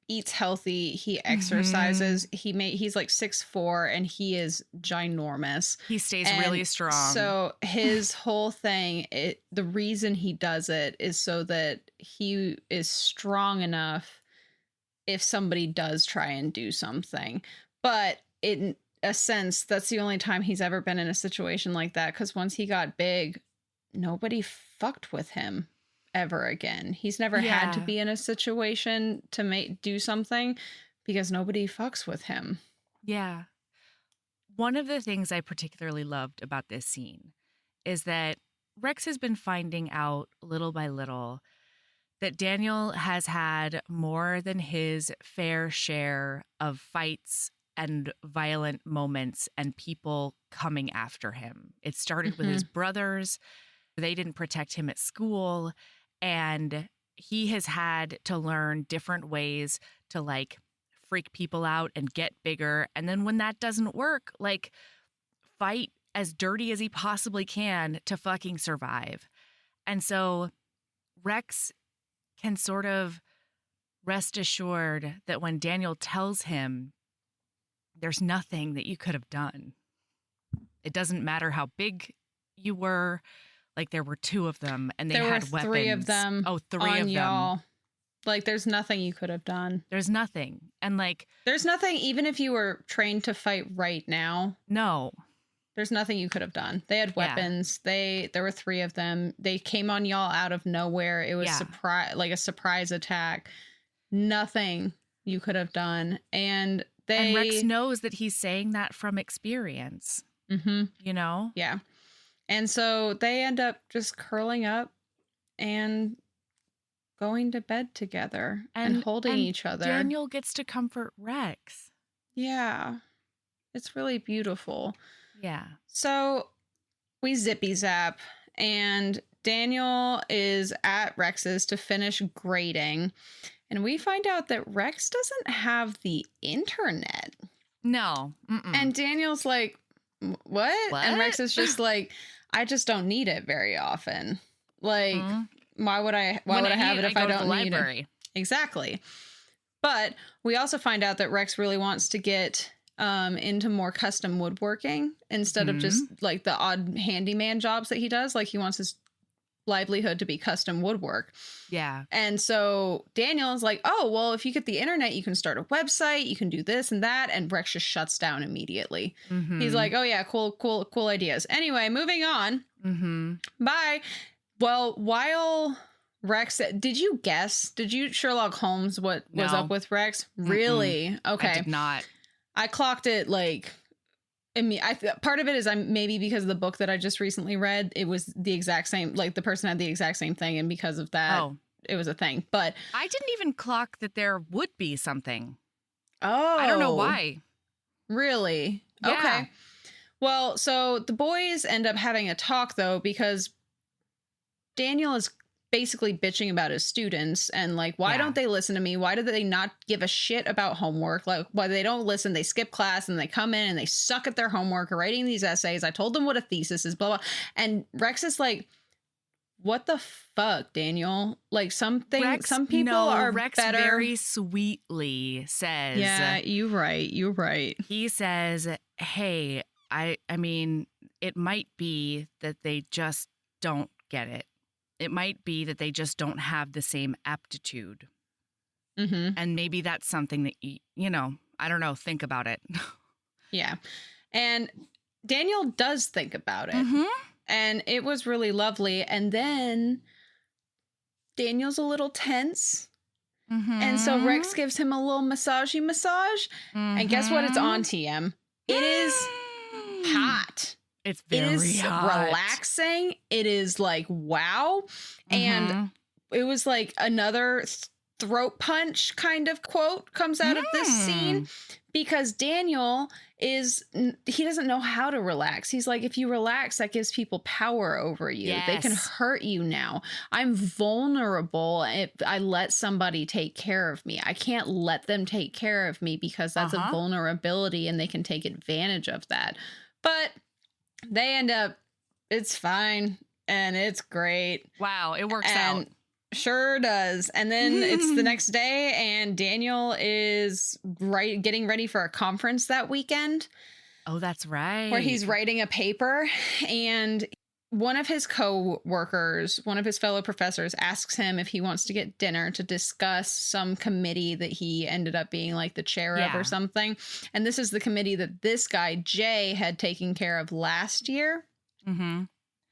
eats healthy, he exercises, he's like 6'4" and he is ginormous. He stays really strong. So his whole thing, the reason he does it is so that he is strong enough if somebody does try and do something. But in a sense, that's the only time he's ever been in a situation like that, because once he got big, nobody fucked with him ever again. He's never had to be in a situation to do something because nobody fucks with him. Yeah. One of the things I particularly loved about this scene is that Rex has been finding out little by little that Daniel has had more than his fair share of fights and violent moments and people coming after him. It started with his brothers. They didn't protect him at school. And he has had to learn different ways to like freak people out and get bigger. And then when that doesn't work, like fight as dirty as he possibly can to fucking survive. And so Rex can sort of rest assured that when Daniel tells him there's nothing that you could have done, it doesn't matter how big you were. Like there were two of them and they had weapons. 3 of them. Oh, 3 on of y'all. them. Like there's nothing you could have done. There's nothing. And like there's nothing, even if you were trained to fight right now. No. There's nothing you could have done. They had weapons. There were 3 of them. They came on y'all out of nowhere. It was like a surprise attack. Nothing you could have done. And Rex knows that he's saying that from experience. Mm-hmm. You know? Yeah. And so they end up just curling up and going to bed together and holding each other. Daniel gets to comfort Rex. Yeah. It's really beautiful. Yeah. So we zippy zap and Daniel is at Rex's to finish grading. And we find out that Rex doesn't have the internet. No. And Daniel's like, what? And Rex is just like, I just don't need it very often. Like, why would I have it if I don't need it? Exactly. But we also find out that Rex really wants to get into more custom woodworking instead of just like the odd handyman jobs that he does. Like he wants his livelihood to be custom woodwork. Yeah. And so Daniel's like, oh, well, if you get the internet, you can start a website, you can do this and that. And Rex just shuts down immediately. He's like, oh yeah, cool ideas. Anyway, moving on. Bye. Well, while Rex, did you Sherlock Holmes what was up with Rex? Really? Okay. I did not. I clocked it like, I mean, part of it is maybe because of the book that I just recently read, it was the exact same, like the person had the exact same thing. And because of that, it was a thing. But I didn't even clock that there would be something. Oh. I don't know why. Really? Yeah. Okay. Well, so the boys end up having a talk though, because Daniel is basically bitching about his students and like, why don't they listen to me? Why do they not give a shit about homework? Like, why they don't listen, they skip class and they come in and they suck at their homework or writing these essays. I told them what a thesis is, blah, blah. And Rex is like, what the fuck, Daniel? Like some people are Rex better. Very sweetly says, yeah, you're right. He says, hey, I mean, it might be that they just don't get it. It might be that they just don't have the same aptitude. And maybe that's something that, you know, I don't know, think about it. Yeah. And Daniel does think about it. And it was really lovely. And then Daniel's a little tense. And so Rex gives him a little massage. And guess what? It's on TM. It is hot. It's it very is hot. relaxing. It is like, wow. And it was like another throat punch kind of quote comes out of this scene, because Daniel he doesn't know how to relax. He's like, if you relax, that gives people power over you. Yes. They can hurt you now. I'm vulnerable if I let somebody take care of me. I can't let them take care of me because that's a vulnerability and they can take advantage of that. But they end up, it's fine and it's great. Wow, it works out. Sure does. And then it's the next day and Daniel is getting ready for a conference that weekend. Oh, that's right. Where he's writing a paper, and one of his co-workers, one of his fellow professors, asks him if he wants to get dinner to discuss some committee that he ended up being like the chair of or something. And this is the committee that this guy, Jay, had taken care of last year.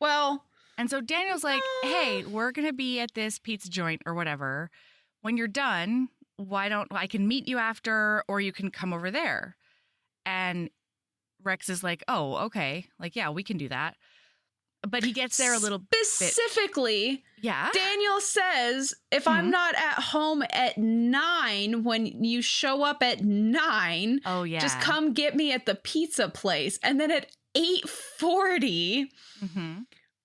Well... And so Daniel's like, hey, we're going to be at this pizza joint or whatever. When you're done, I can meet you after, or you can come over there. And Rex is like, oh, okay. Like, yeah, we can do that. But he gets there a little specifically. Yeah. Daniel says, if I'm not at home at 9, when you show up at 9, just come get me at the pizza place. And then at 8:40,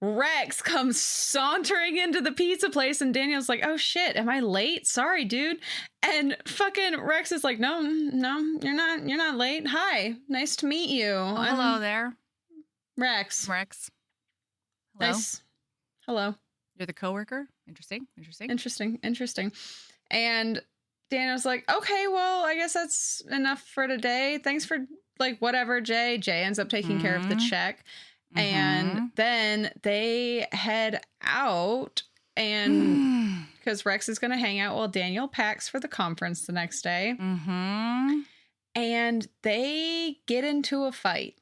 Rex comes sauntering into the pizza place and Daniel's like, oh shit, am I late? Sorry, dude. And fucking Rex is like, no, you're not late. Hi, nice to meet you. Hello there. Rex. Hello. Nice. Hello. You're the coworker? Interesting. And Daniel's like, okay, well, I guess that's enough for today. Thanks for like whatever, Jay. Jay ends up taking care of the check. And then they head out, and because Rex is going to hang out while Daniel packs for the conference the next day. And they get into a fight.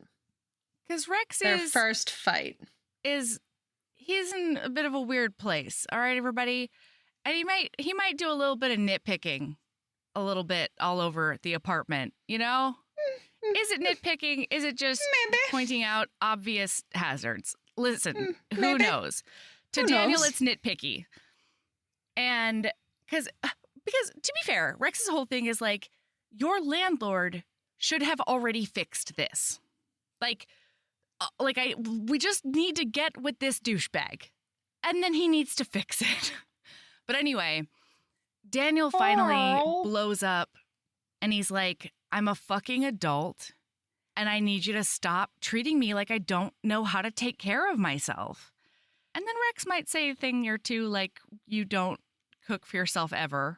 Because Rex their first fight he's in a bit of a weird place. All right, everybody. And he might do a little bit of nitpicking a little bit all over the apartment, you know? Is it nitpicking? Is it just pointing out obvious hazards? Listen, who knows? To Daniel, it's nitpicky. And because to be fair, Rex's whole thing is like, your landlord should have already fixed this. We just need to get with this douchebag. And then he needs to fix it. But anyway, Daniel finally blows up and he's like, I'm a fucking adult and I need you to stop treating me like I don't know how to take care of myself. And then Rex might say a thing or two like, you don't cook for yourself ever.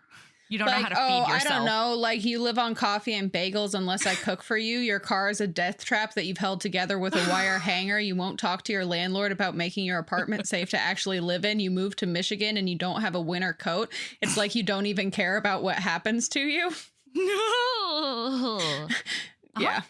You don't know how to feed yourself. I don't know. Like, you live on coffee and bagels unless I cook for you. Your car is a death trap that you've held together with a wire hanger. You won't talk to your landlord about making your apartment safe to actually live in. You moved to Michigan and you don't have a winter coat. It's like you don't even care about what happens to you. No. Yeah.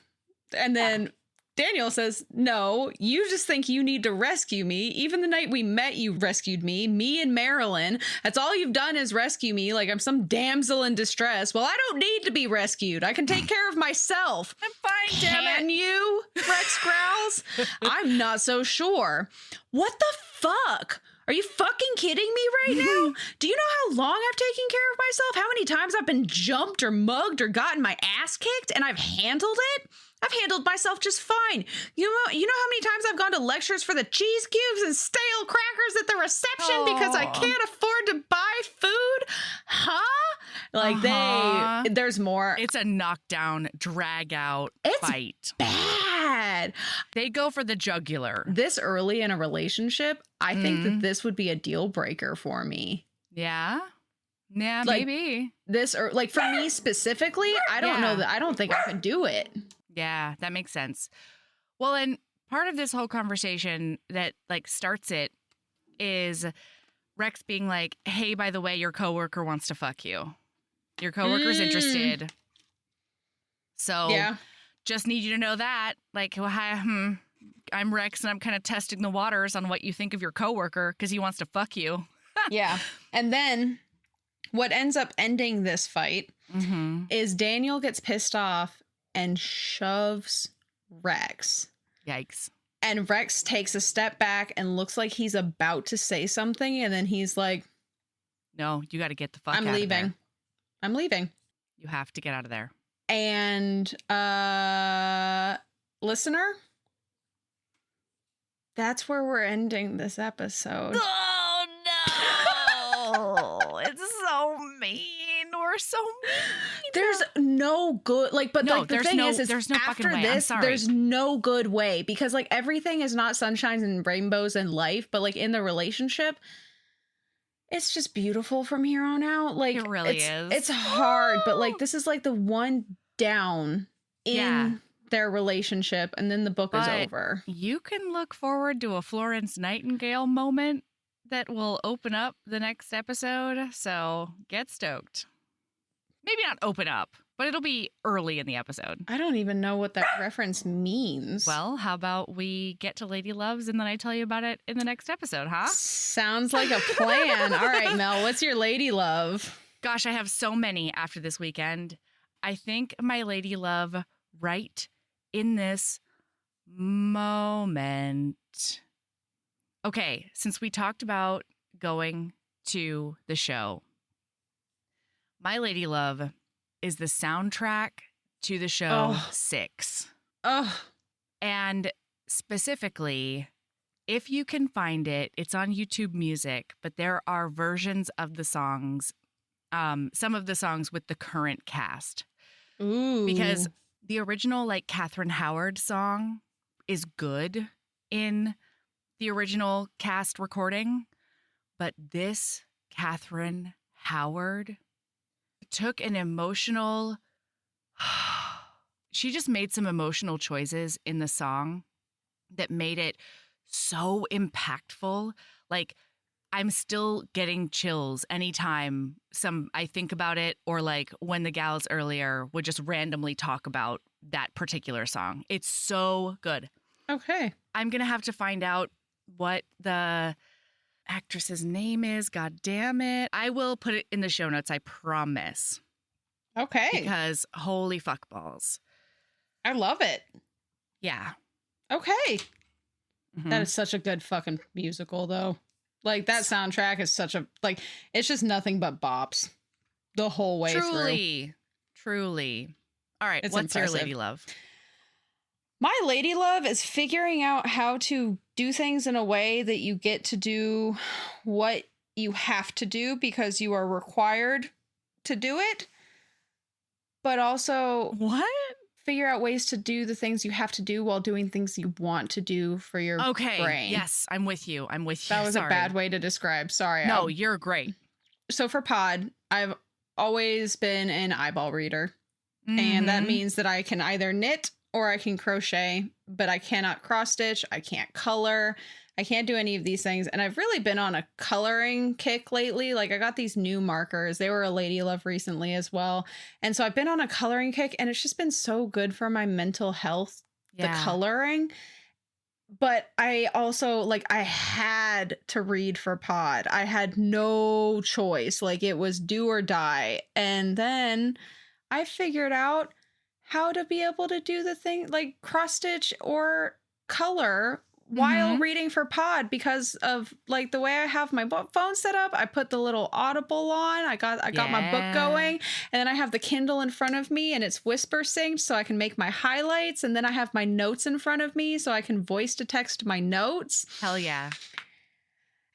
And then Daniel says, no, you just think you need to rescue me. Even the night we met, you rescued me and Marilyn. That's all you've done is rescue me like I'm some damsel in distress. Well, I don't need to be rescued. I can take care of myself. I'm fine, damn it. Can you? Rex growls. I'm not so sure. What the fuck? Are you fucking kidding me right now? Do you know how long I've taken care of myself? How many times I've been jumped or mugged or gotten my ass kicked and I've handled it? I've handled myself just fine. You know how many times I've gone to lectures for the cheese cubes and stale crackers at the reception because I can't afford to buy food? Huh? Like there's more. It's a knockdown, drag out fight. Bad. They go for the jugular. This early in a relationship, I think that this would be a deal breaker for me. Yeah. Yeah, like, maybe. This, or like for me specifically, I don't know that. I don't think I could do it. Yeah, that makes sense. Well, and part of this whole conversation that like starts it is Rex being like, hey, by the way, your coworker wants to fuck you. Your coworker's interested. So just need you to know that. Like, well, I'm Rex and I'm kind of testing the waters on what you think of your coworker because he wants to fuck you. Yeah. And then what ends up ending this fight is Daniel gets pissed off and shoves Rex. Yikes. And Rex takes a step back and looks like he's about to say something. And then he's like, no, you got to get the fuck I'm out leaving. of there. I'm leaving. You have to get out of there. And listener, that's where we're ending this episode. Oh, no. It's so mean. We're so mean. There's no good, like, but No, like the there's thing no- is there's no after fucking way. I'm this, sorry. there's no good way because like everything is not sunshines and rainbows in life, but like in the relationship, it's just beautiful from here on out. Like It really is. It's hard, but like this is like the one down in their relationship, and then the book is But over. you can look forward to a Florence Nightingale moment that will open up the next episode. So get stoked. Maybe not open up, but it'll be early in the episode. I don't even know what that reference means. Well, how about we get to Lady Loves and then I tell you about it in the next episode, huh? Sounds like a plan. All right, Mel, what's your lady love? Gosh, I have so many after this weekend. I think my lady love right in this moment. Okay, since we talked about going to the show, my lady love is the soundtrack to the show 6. Oh, And specifically, if you can find it, it's on YouTube Music, but there are versions of the songs, some of the songs with the current cast. ooh. Because the original, like, Catherine Howard song is good in the original cast recording, but this Catherine Howard took an emotional... She just made some emotional choices in the song that made it so impactful. Like, I'm still getting chills anytime I think about it, or like when the gals earlier would just randomly talk about that particular song. It's so good. Okay. I'm going to have to find out what the actress's name is. God damn it. I will put it in the show notes, I promise. Okay. Because holy fuck balls. I love it. Yeah. Okay. Mhm. That is such a good fucking musical, though. Like, that soundtrack is such a, like, it's just nothing but bops the whole way through. Truly. All right. It's what's impressive. your lady love? My lady love is figuring out how to do things in a way that you get to do what you have to do because you are required to do it, but also What? figure out ways to do the things you have to do while doing things you want to do for your brain. Yes, I'm with you. That was Sorry. a bad way to describe. Sorry. No, you're great. So for pod, I've always been an eyeball reader. And that Mhm. means that I can either knit or I can crochet, but I cannot cross stitch. I can't color. I can't do any of these things. And I've really been on a coloring kick lately. Like, I got these new markers. They were a lady love recently as well. And so I've been on a coloring kick, and it's just been so good for my mental health, the coloring. But I also, like, I had to read for pod. I had no choice. Like, it was do or die. And then I figured out how to be able to do the thing, like cross stitch or color while reading for pod, because of like the way I have my phone set up. I put the little Audible on. I got my book going, and then I have the Kindle in front of me, and it's whisper synced so I can make my highlights, and then I have my notes in front of me so I can voice to text my notes. Hell yeah.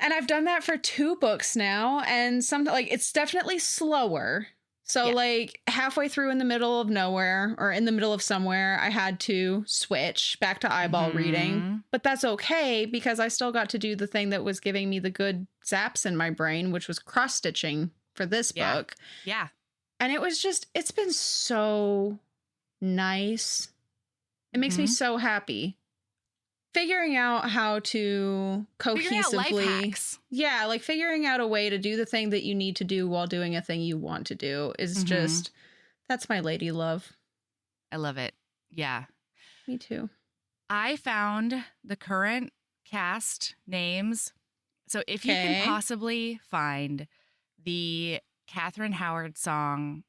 And I've done that for 2 books now, and like, it's definitely slower. So like halfway through, in the middle of nowhere or in the middle of somewhere, I had to switch back to eyeball reading. But that's okay, because I still got to do the thing that was giving me the good zaps in my brain, which was cross stitching for this book. Yeah. And it was just, it's been so nice. It makes me so happy. Figuring out how to cohesively, like figuring out a way to do the thing that you need to do while doing a thing you want to do is just, that's my lady love. I love it. Yeah. Me too. I found the current cast names. So if you can possibly find the Catherine Howard song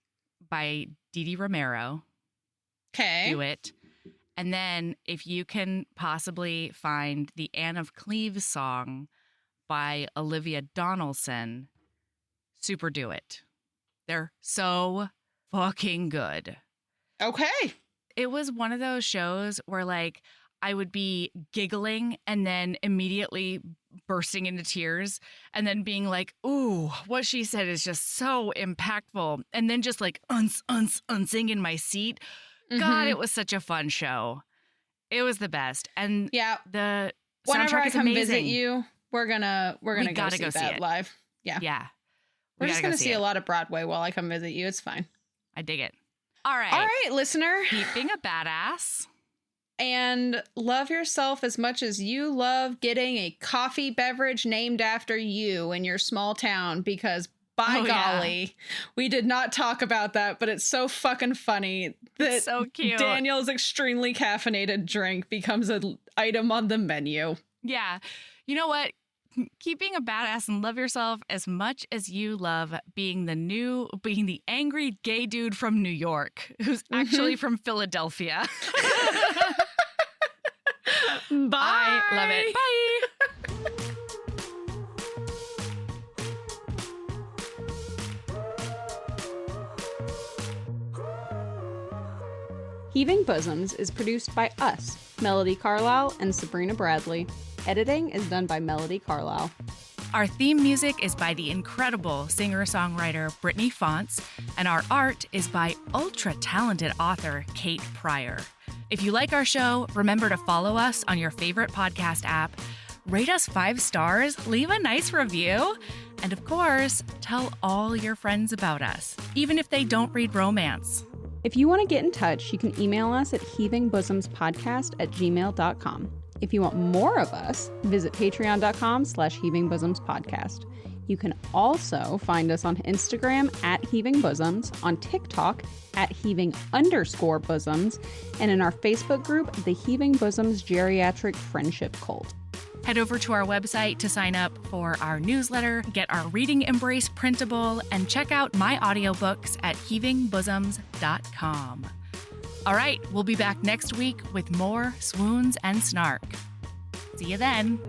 by Dee Dee Romero, do it. And then if you can possibly find the Anne of Cleves song by Olivia Donaldson, super do it. They're so fucking good. Okay. It was one of those shows where like I would be giggling and then immediately bursting into tears and then being like, ooh, what she said is just so impactful. And then just like unsing in my seat. God, it was such a fun show. It was the best. And yeah, the whenever soundtrack I is come amazing. visit you, we're gonna go see that it live. Yeah. Yeah. We're just gonna see it. a lot of Broadway while I come visit you. It's fine. I dig it. All right. All right, listener. Keep being a badass. And love yourself as much as you love getting a coffee beverage named after you in your small town, because by golly, we did not talk about that, but it's so fucking funny that it's so cute. Daniel's extremely caffeinated drink becomes an item on the menu. Yeah. You know what? Keep being a badass and love yourself as much as you love being the angry gay dude from New York who's actually from Philadelphia. Bye. I love it. Bye. Heaving Bosoms is produced by us, Melody Carlisle and Sabrina Bradley. Editing is done by Melody Carlisle. Our theme music is by the incredible singer-songwriter Brittany Fonts, and our art is by ultra-talented author Kate Pryor. If you like our show, remember to follow us on your favorite podcast app, rate us 5 stars, leave a nice review, and of course, tell all your friends about us, even if they don't read romance. If you want to get in touch, you can email us at heavingbosomspodcast@gmail.com. If you want more of us, visit patreon.com/heavingbosomspodcast. You can also find us on Instagram @heavingbosoms, on TikTok @heaving_bosoms, and in our Facebook group, the Heaving Bosoms Geriatric Friendship Cult. Head over to our website to sign up for our newsletter, get our Reading Embrace printable, and check out my audiobooks at heavingbosoms.com. All right, we'll be back next week with more swoons and snark. See you then.